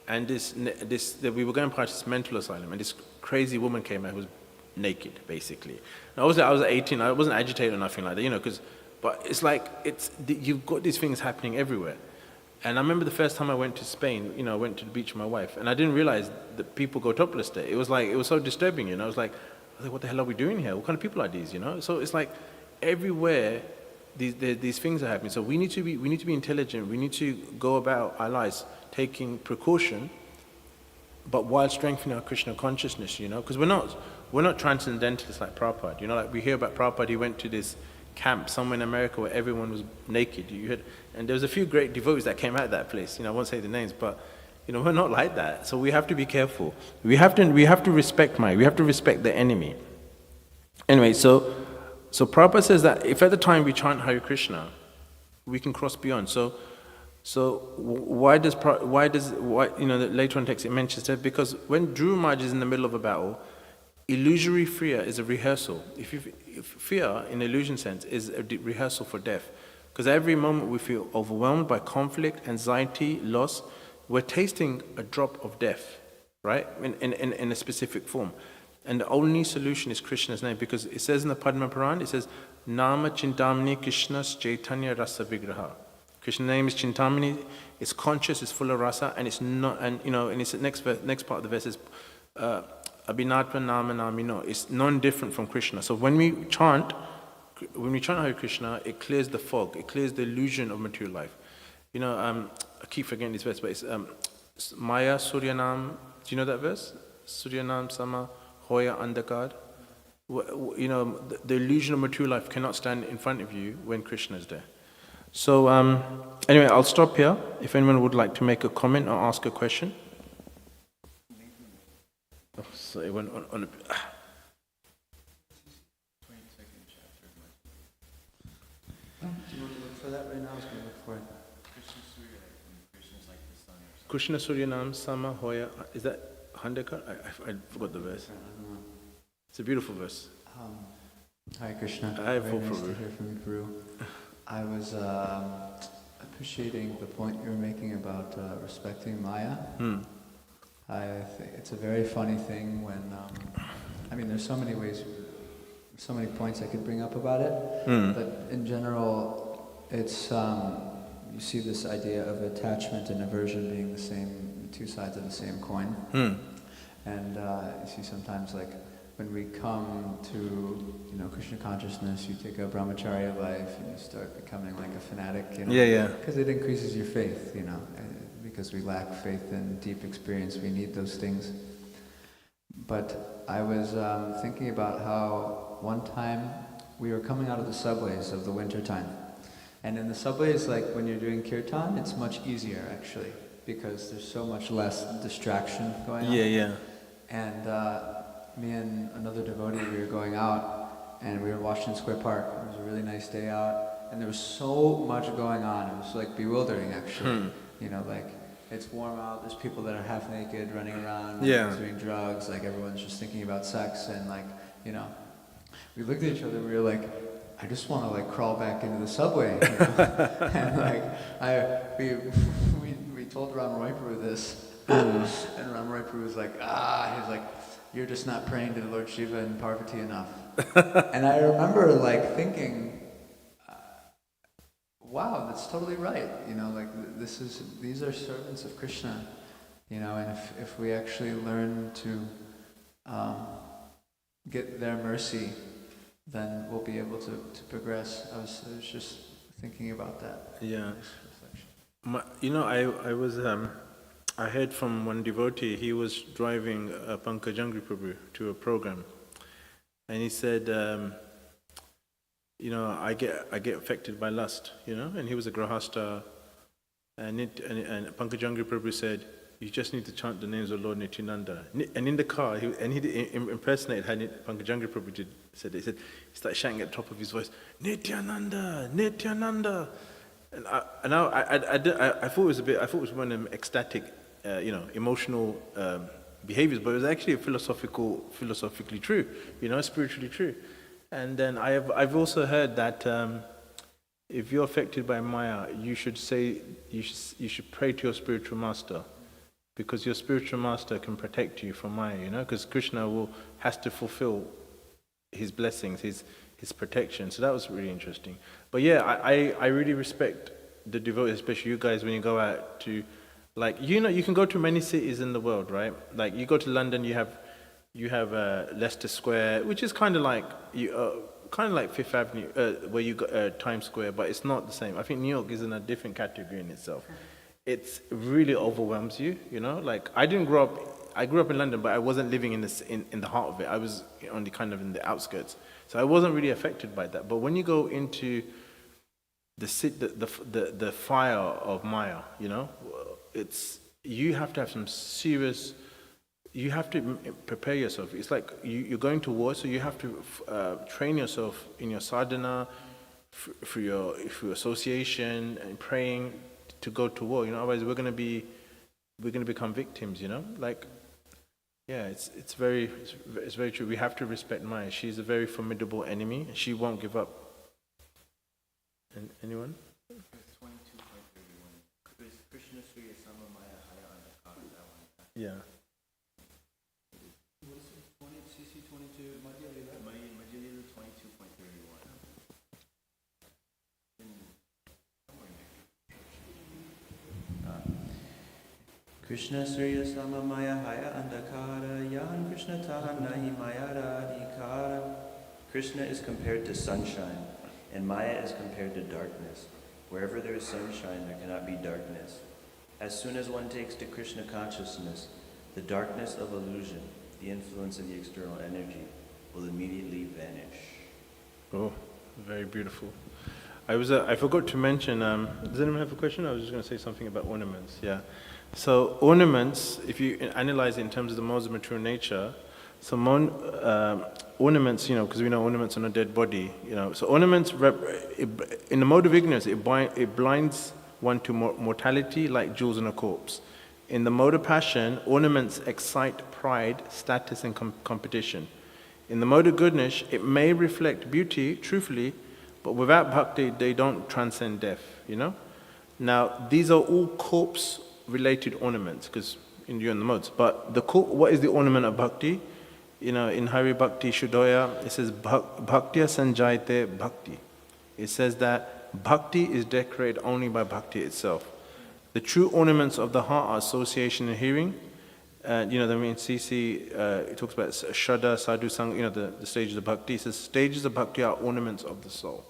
And we were going past this mental asylum, and this crazy woman came out who was naked, basically. And I was 18. I wasn't agitated or nothing like that, but it's like you've got these things happening everywhere. And I remember the first time I went to Spain. I went to the beach with my wife, and I didn't realize that people go topless there. It was so disturbing. I was like, what the hell are we doing here? What kind of people are these? So it's like everywhere these things are happening. So we need to be intelligent. We need to go about our lives taking precaution, but while strengthening our Krishna consciousness, because we're not transcendentalists like Prabhupada. Like we hear about Prabhupada, he went to this camp somewhere in America where everyone was naked. And there was a few great devotees that came out of that place. I won't say the names, but we're not like that. So we have to be careful. We have to respect Maya. We have to respect the enemy. Anyway, so Prabhupada says that if at the time we chant Hare Krishna, we can cross beyond. So why later on text it mentions that because when Dhruva Maharaj is in the middle of a battle, illusory fear is a rehearsal. If fear, in illusion sense, is a rehearsal for death. Because every moment we feel overwhelmed by conflict, anxiety, loss, we're tasting a drop of death, right? In a specific form. And the only solution is Krishna's name, because it says in the Padma Puran, it says, Nama Chintamani Krishna's Chaitanya Rasa Vigraha. Krishna's name is Chintamani, it's conscious, it's full of rasa, and it's not, and it's the next part of the verse is, Abhinatva Nama Namino. It's non-different from Krishna. So when we chant Hare Krishna, it clears the fog, it clears the illusion of material life. I keep forgetting this verse, but it's Maya Suryanam. Do you know that verse? Suryanam Sama Hoya Andakar. The illusion of material life cannot stand in front of you when Krishna is there. So anyway, I'll stop here. If anyone would like to make a comment or ask a question. Oh, so it went on a bit. 22nd chapter. Do you want to look for that right now? I was going to look for it. Krishna's like the sun or something. Krishna Suryanam Sama Hoya. Is that Handekar? I forgot the verse. It's a beautiful verse. Hi Krishna. Hi, Very nice to hear from you, Guru. I was appreciating the point you were making about respecting Maya. I think it's a very funny thing when, there's so many ways, so many points I could bring up about it, but in general, it's, you see this idea of attachment and aversion being the same, two sides of the same coin. And you see sometimes when we come to, Krishna consciousness, you take a brahmacharya life and you start becoming like a fanatic, because it increases your faith, because we lack faith and deep experience, we need those things. But I was thinking about how one time we were coming out of the subways of the winter time. And in the subways, like when you're doing kirtan, it's much easier actually, because there's so much less distraction going on. And me and another devotee, we were going out and we were in Washington Square Park. It was a really nice day out and there was so much going on. It was like bewildering actually. Like it's warm out, there's people that are half naked running around, doing drugs, like everyone's just thinking about sex and like, we looked at each other and we were like, I just want to like crawl back into the subway. And like, we told Dharmaraja this, and Dharmaraja was like, he's like, you're just not praying to the Lord Shiva and Parvati enough. And I remember like thinking, wow, that's totally right. Like these are servants of Krishna, and if we actually learn to get their mercy, then we'll be able to progress. I was just thinking about that. Yeah. I heard from one devotee, he was driving Pankajangri Prabhu to a program. And he said, I get affected by lust, and he was a grahasta. And Pankajangri Prabhu said, you just need to chant the names of Lord Nityananda. And in the car, he impersonated how Pankajangri Prabhu said it. He said, he started shouting at the top of his voice, Nityananda, Nityananda. And I thought it was I thought it was one of them ecstatic, emotional behaviors, but it was actually philosophically true, spiritually true. And then I've also heard that if you're affected by Maya, you should pray to your spiritual master, because your spiritual master can protect you from Maya, because Krishna has to fulfill his blessings, his protection. So that was really interesting. But yeah, I really respect the devotees, especially you guys, when you go out to, like, you can go to many cities in the world, right? Like you go to London, you have Leicester Square, which is kind of like Fifth Avenue, where you got Times Square, but it's not the same. I think New York is in a different category in itself. It really overwhelms you, Like I grew up in London, but I wasn't living in the heart of it. I was only kind of in the outskirts, so I wasn't really affected by that. But when you go into the fire of Maya, you have to have some serious. You have to prepare yourself. It's like you're going to war, so you have to train yourself in your sadhana, through your association and praying to go to war. Otherwise we're going to become victims. Like, yeah, it's very true. We have to respect Maya. She's a very formidable enemy, and she won't give up. And anyone? It's 22.31. Krishna Sriya Sama Maya Haya Andakara, that one. Yeah. What is it? 20 CC 22 Madhya Lila? Madhya Lila 22.31. Krishna Sriya Sama Maya Haya Andakara Yan Krishna Taha Nahi Mayara Adhikara. Krishna is compared to sunshine, and Maya is compared to darkness. Wherever there is sunshine, there cannot be darkness. As soon as one takes to Krishna consciousness, the darkness of illusion, the influence of the external energy, will immediately vanish. Oh, very beautiful. I forgot to mention, does anyone have a question? I was just going to say something about ornaments, yeah. So ornaments, if you analyze it in terms of the modes of material nature, so ornaments, because we know ornaments on a dead body, so ornaments, in the mode of ignorance, it blinds one to mortality like jewels on a corpse. In the mode of passion, ornaments excite pride, status, and competition. In the mode of goodness, it may reflect beauty, truthfully, but without bhakti, they don't transcend death, Now, these are all corpse-related ornaments, because you're in the modes. But what is the ornament of bhakti? In Hari Bhakti Shuddhaya, it says, Bhaktya Sanjayate Bhakti. It says that bhakti is decorated only by bhakti itself. The true ornaments of the heart are association and hearing, And I mean, CC, it talks about Shraddha, Sadhu, Sangha, the stages of bhakti. It says stages of bhakti are ornaments of the soul.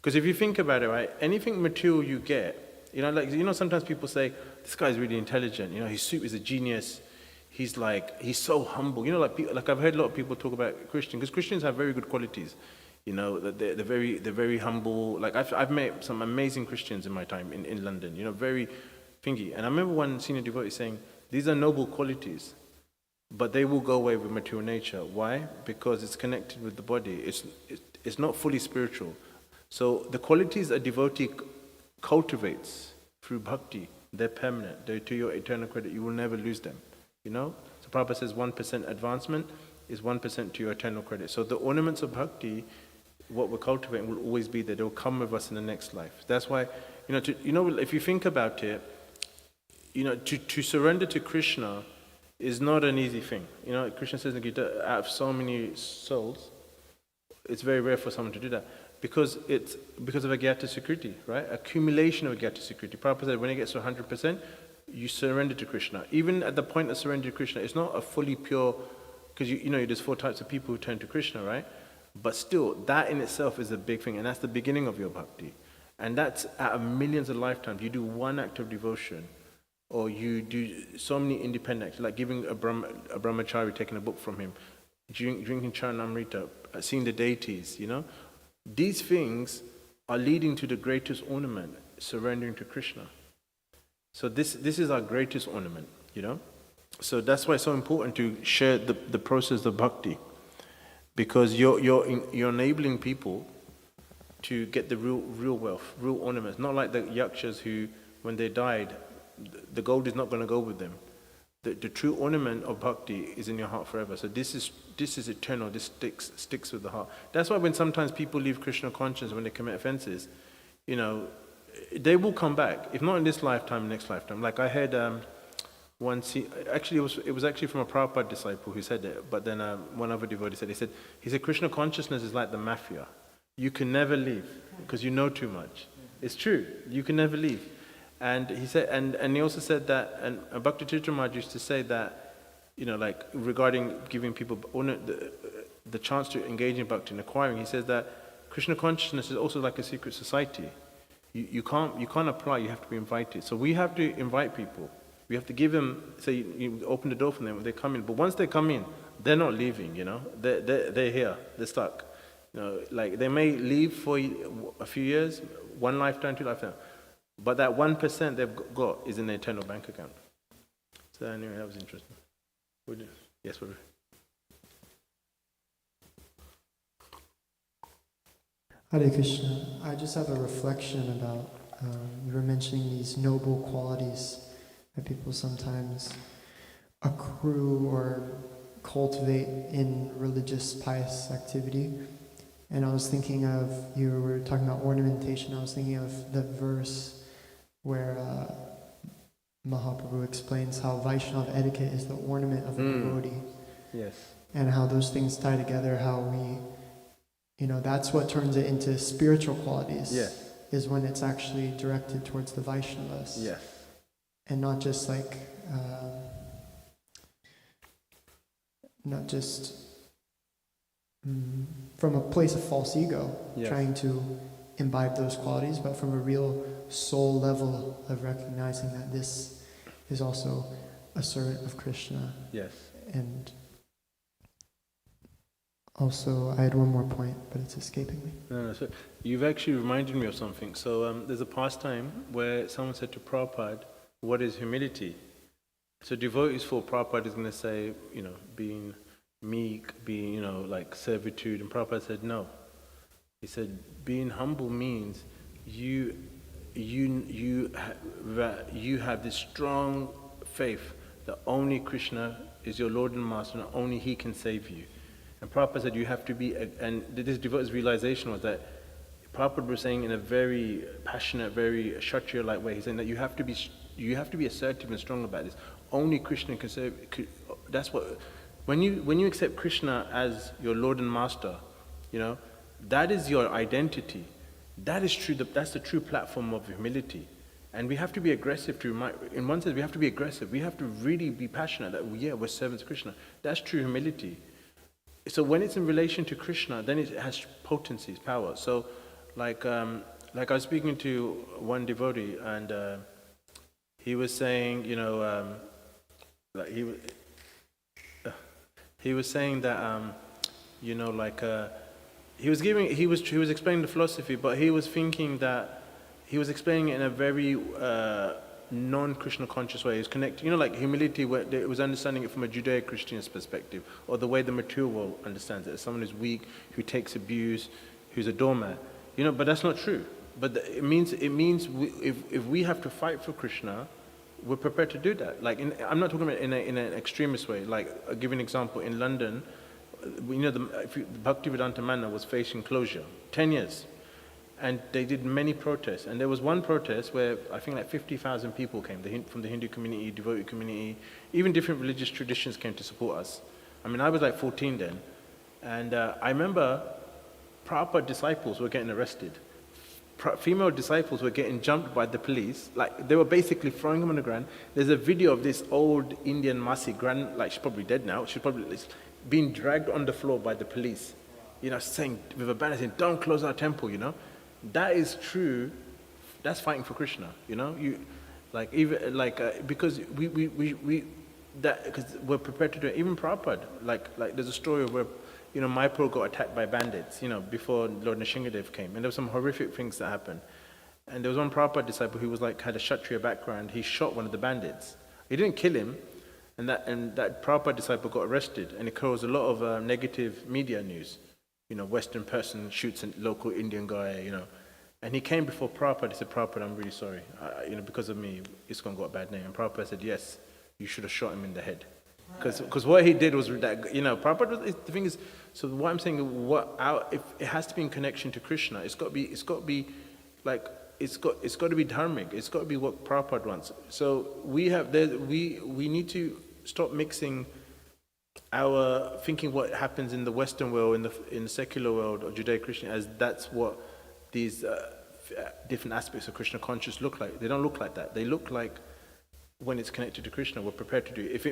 Because if you think about it, right, anything material you get, sometimes people say, this guy's really intelligent, he's a genius, he's so humble. Like I've heard a lot of people talk about Christians, because Christians have very good qualities. That they're very humble. Like I've met some amazing Christians in my time in London, very thingy. And I remember one senior devotee saying, these are noble qualities, but they will go away with material nature. Why? Because it's connected with the body. It's not fully spiritual. So the qualities a devotee cultivates through bhakti, they're permanent. They're to your eternal credit. You will never lose them. So Prabhupada says 1% advancement is 1% to your eternal credit. So the ornaments of bhakti, what we're cultivating, will always be there. They'll come with us in the next life. That's why, if you think about it, to surrender to Krishna is not an easy thing. Krishna says in the Gita, out of so many souls, it's very rare for someone to do that. Because of agyata sukriti, right? Accumulation of agyata sukriti. Prabhupada said when it gets to 100%, you surrender to Krishna. Even at the point of surrender to Krishna, it's not a fully pure, because there's 4 types of people who turn to Krishna, right? But still, that in itself is a big thing, and that's the beginning of your bhakti. And that's out of millions of lifetimes. You do one act of devotion, or you do so many independent acts, like giving a brahmachari, taking a book from him, drinking charanamrita, seeing the deities, These things are leading to the greatest ornament, surrendering to Krishna. So this is our greatest ornament, So that's why it's so important to share the process of bhakti, because you're enabling people to get the real wealth, real ornaments. Not like the yakshas who, when they died, the gold is not going to go with them. The true ornament of bhakti is in your heart forever. So this is eternal. This sticks with the heart. That's why when sometimes people leave Krishna consciousness when they commit offenses, they will come back. If not in this lifetime, next lifetime. Like I heard once, it was actually from a Prabhupada disciple who said it. But then one other devotee said, he said Krishna consciousness is like the mafia. You can never leave because you know too much. It's true. You can never leave. And he said, and he also said that, and Bhakti Tirtha Maharaj used to say that, regarding giving people the chance to engage in bhakti and acquiring, he says that Krishna consciousness is also like a secret society. You can't apply, you have to be invited. So we have to invite people. We have to give them, say, you open the door for them when they come in. But once they come in, they're not leaving, They're here, they're stuck. Like they may leave for a few years, 1 lifetime, 2 lifetimes. But that 1% they've got is in their eternal bank account. So anyway, that was interesting. Yes, what? Hare Krishna. I just have a reflection about, you were mentioning these noble qualities that people sometimes accrue or cultivate in religious, pious activity. And I was thinking of, you were talking about ornamentation, I was thinking of the verse where Mahaprabhu explains how Vaishnava etiquette is the ornament of a devotee. Yes. And how those things tie together, how we, that's what turns it into spiritual qualities. Yes. Is when it's actually directed towards the Vaishnavas. Yes. And not just from a place of false ego, yes, trying to imbibe those qualities, but from a real soul level of recognizing that this is also a servant of Krishna. Yes. And also, I had one more point, but it's escaping me. No, so you've actually reminded me of something. So there's a pastime where someone said to Prabhupada, what is humility? So devotees for Prabhupada is going to say, being meek, being, like servitude. And Prabhupada said, no. He said, being humble means you have this strong faith that only Krishna is your Lord and Master, and only He can save you. And Prabhupada said you have to be, and this devotee's realization was that Prabhupada was saying in a very passionate, very Kshatriya-like way, he's saying that you have to be assertive and strong about this. Only Krishna can save. That's what. When you accept Krishna as your Lord and Master, that is your identity. That is true. That's the true platform of humility. And we have to be aggressive to remind, in one sense, we have to be aggressive. We have to really be passionate that, yeah, we're servants of Krishna. That's true humility. So when it's in relation to Krishna, then it has potency, power. So, like I was speaking to one devotee, and he was saying, like he was saying that, he was explaining the philosophy, but he was thinking that he was explaining it in a very non-Krishna conscious way. He was connecting, like humility, where it was understanding it from a Judeo-Christian perspective, or the way the material world understands it, as someone who's weak, who takes abuse, who's a doormat. But that's not true. But it means if we have to fight for Krishna, we're prepared to do that. Like I'm not talking about in an extremist way. Like I'll give you an example. In London, the Bhaktivedanta Manor was facing closure, 10 years. And they did many protests. And there was one protest where I think like 50,000 people came, from the Hindu community, devotee community, even different religious traditions came to support us. I mean, I was like 14 then. And I remember Prabhupada disciples were getting arrested. Female disciples were getting jumped by the police. Like, they were basically throwing them on the ground. There's a video of this old Indian Masi, she's probably dead now, she's probably being dragged on the floor by the police. Saying, with a banner saying, don't close our temple, That is true. That's fighting for Krishna, because because we're prepared to do it. Even Prabhupada, like there's a story where, Mayapur got attacked by bandits, before Lord Nrsimhadev came, and there were some horrific things that happened. And there was one Prabhupada disciple who was had a Kshatriya background. He shot one of the bandits. He didn't kill him, and that Prabhupada disciple got arrested, and it caused a lot of negative media news. Western person shoots a local Indian guy, And he came before Prabhupada. He said, Prabhupada, I'm really sorry. Because of me, ISKCON got a bad name. And Prabhupada said, yes, you should have shot him in the head. Because what he did was that, Prabhupada, the thing is, so what I'm saying, if it has to be in connection to Krishna. It's got to be dharmic. It's got to be what Prabhupada wants. So we need to stop mixing our thinking what happens in the Western world, in the secular world, or Judeo-Christian, as that's what these different aspects of Krishna consciousness look like. They don't look like that. They look like when it's connected to Krishna, we're prepared to do it. If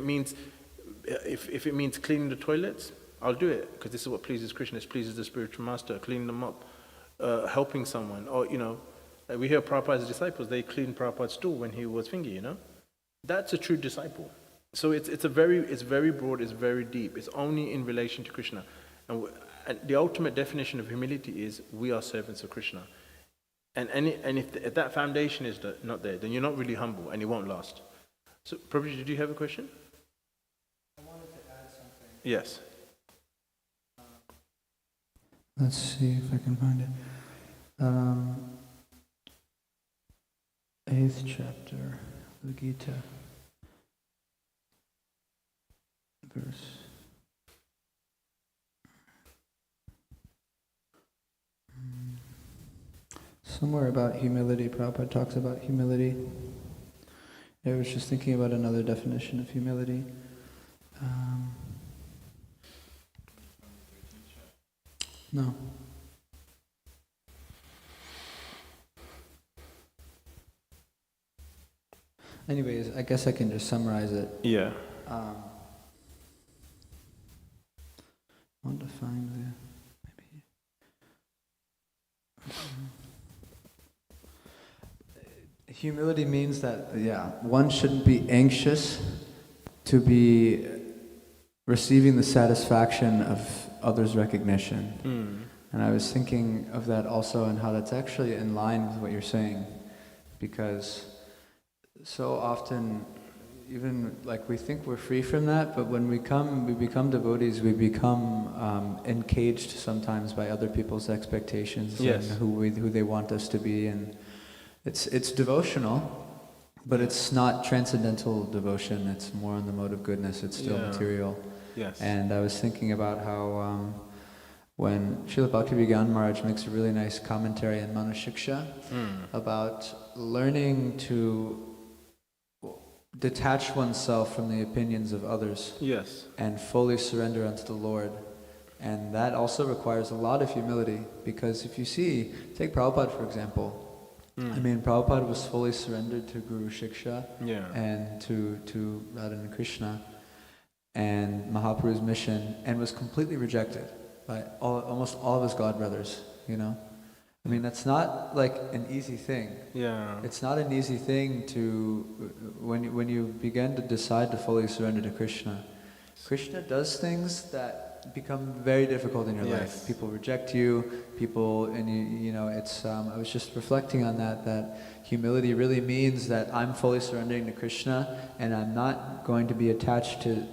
it means cleaning the toilets, I'll do it, because this is what pleases Krishna. It pleases the spiritual master. Cleaning them up, helping someone, or like we hear Prabhupada's disciples, they cleaned Prabhupada's stool when he was thingy. That's a true disciple. So it's very broad, it's very deep. It's only in relation to Krishna. And the ultimate definition of humility is we are servants of Krishna. And if that foundation is not there, then you're not really humble and it won't last. So, Prabhuji, did you have a question? I wanted to add something. Yes. Let's see if I can find it. 8th chapter of the Gita. Verse. Somewhere about humility, Prabhupada talks about humility. I was just thinking about another definition of humility. No. Anyways, I guess I can just summarize it. Yeah. I want to find the humility means that one shouldn't be anxious to be receiving the satisfaction of others' recognition. And I was thinking of that also, and how that's actually in line with what you're saying, because so often, even like we think we're free from that, but when we become devotees, we become encaged sometimes by other people's expectations. Yes. And who they want us to be, and it's devotional, but it's not transcendental devotion. It's more on the mode of goodness. It's still material. Yes. And I was thinking about how when Srila Bhaktivedanta Maharaj makes a really nice commentary in Manushiksha about learning to detach oneself from the opinions of others, yes, and fully surrender unto the Lord. And that also requires a lot of humility, because if you see, take Prabhupada for example, I mean, Prabhupada was fully surrendered to Guru Shiksha Yeah. and to Radha and Krishna and Mahaprabhu's mission, and was completely rejected by almost all of his godbrothers, you know? I mean, that's not like an easy thing. Yeah. It's not an easy thing to, when you begin to decide to fully surrender to Krishna, Krishna does things that become very difficult in your life. People reject you, and you know, it's, I was just reflecting on that humility really means that I'm fully surrendering to Krishna and I'm not going to be attached to,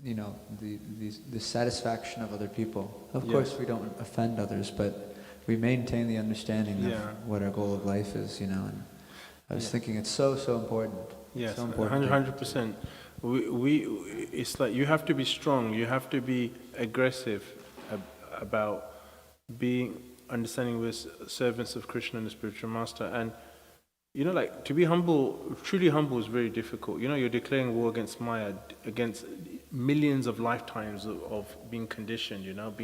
you know, the satisfaction of other people. Of course we don't offend others, but we maintain the understanding of what our goal of life is, you know. And I was thinking it's so important. Yes, so important. 100%. It's like you have to be strong. You have to be aggressive about understanding with servants of Krishna and the spiritual master. And you know, like to be humble, truly humble, is very difficult. You know, you're declaring war against Maya, against millions of lifetimes of being conditioned. You know,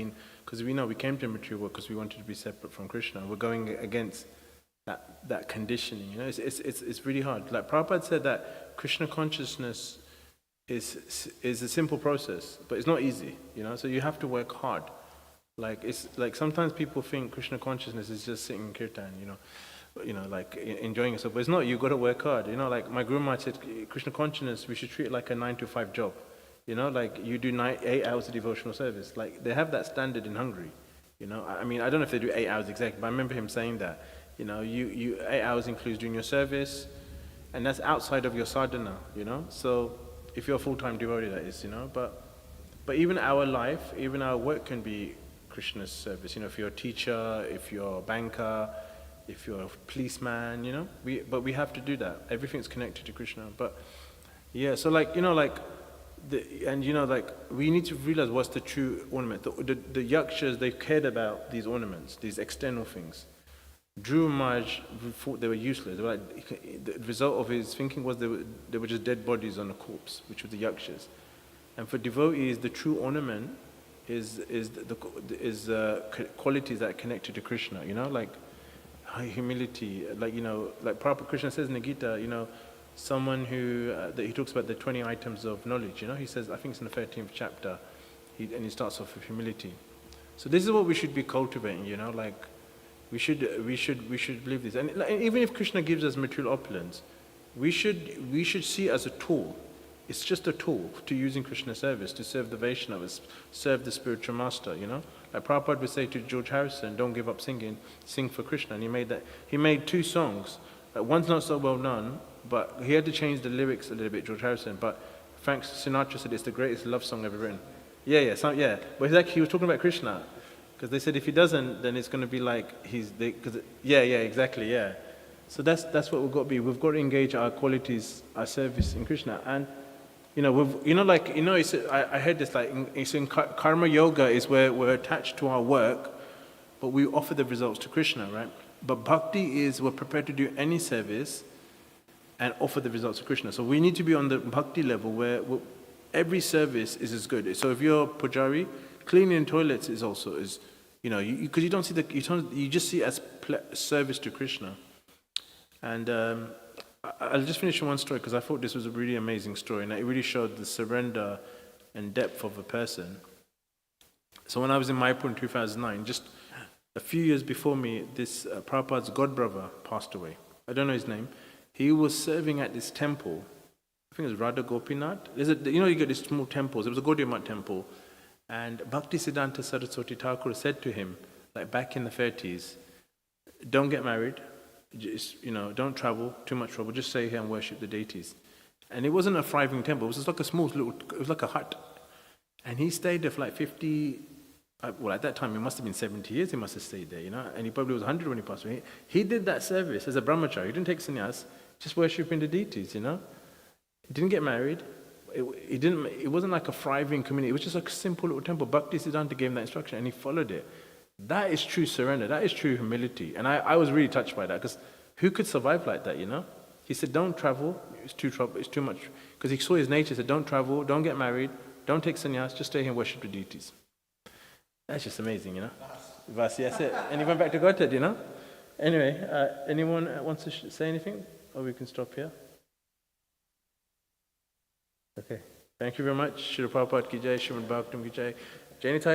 because we know we came to material world because we wanted to be separate from Krishna. We're going against that conditioning. You know, it's really hard. Like Prabhupada said that Krishna consciousness is a simple process, but it's not easy. You know, so you have to work hard. Like it's like sometimes people think Krishna consciousness is just sitting in kirtan. You know, like enjoying yourself, but it's not. You've got to work hard. You know, like my Guru Maharaj said, Krishna consciousness, we should treat it like a 9-to-5 job. You know, like you do 8 hours of devotional service. Like they have that standard in Hungary. You know, I mean, I don't know if they do 8 hours exactly, but I remember him saying that. You know, you 8 hours includes doing your service, and that's outside of your sadhana. You know, so if you're a full-time devotee, that is. You know, but even our life, even our work can be Krishna's service. You know, if you're a teacher, if you're a banker, if you're a policeman, you know, but we have to do that. Everything's connected to Krishna. But yeah, so like, you know, like like we need to realize what's the true ornament. The yakshas, they cared about these ornaments, these external things. Dhruva Maharaj thought they were useless. They were like, the result of his thinking was they were just dead bodies on a corpse, which were the yakshas. And for devotees, the true ornament is qualities that are connected to Krishna. You know, like humility, like, you know, like Prabhupada Krishna says in the Gita, you know, someone who, he talks about the 20 items of knowledge, you know, he says, I think it's in the 13th chapter, and he starts off with humility. So this is what we should be cultivating, you know, like, we should believe this. And like, even if Krishna gives us material opulence, we should see it as a tool. It's just a tool to using Krishna's service, to serve the Vaishnavas, serve the spiritual master, you know. Like Prabhupada would say to George Harrison, don't give up singing, sing for Krishna. And he made 2 songs. One's not so well known, but he had to change the lyrics a little bit, George Harrison. But Frank Sinatra said it's the greatest love song ever written. Yeah. But he was talking about Krishna. Because they said if he doesn't, then it's going to be like exactly. So that's what we've got to be. We've got to engage our qualities, our service in Krishna. And I heard this, like, it's in karma yoga is where we're attached to our work, but we offer the results to Krishna, right? But bhakti is we're prepared to do any service and offer the results to Krishna. So we need to be on the bhakti level where every service is as good. So if you're pujari, cleaning toilets is also, you know, because you don't see you just see it as service to Krishna. And I'll just finish one story because I thought this was a really amazing story and it really showed the surrender and depth of a person. So when I was in Mayapur in 2009, just a few years before me, this Prabhupada's godbrother passed away. I don't know his name. He was serving at this temple. I think it was Radha Gopinath. You get these small temples. It was a Gaudiya Math temple. And Bhaktisiddhanta Saraswati Thakur said to him, like back in the 30s, don't get married. Just, don't travel, too much trouble, just stay here and worship the deities. And it wasn't a thriving temple, it was just like it was like a hut. And he stayed there for like 50, well at that time it must have been 70 years he must have stayed there, and he probably was 100 when he passed away. He did that service as a brahmachari, he didn't take sannyas, just worshiping the deities, He didn't get married, it wasn't like a thriving community, it was just like a simple little temple. Bhaktisiddhanta gave him that instruction and he followed it. That is true surrender. That is true humility. And I was really touched by that because who could survive like that, He said, don't travel. It's too much. Because he saw his nature. He said, don't travel. Don't get married. Don't take sannyas. Just stay here and worship the deities. That's just amazing, Vasi, that's it. And he went back to Godhead, Anyway, anyone wants to say anything? Or we can stop here? Okay. Thank you very much. Srila Prabhupada ki jai, Srimad Bhagavatam ki jai. Jai Nitai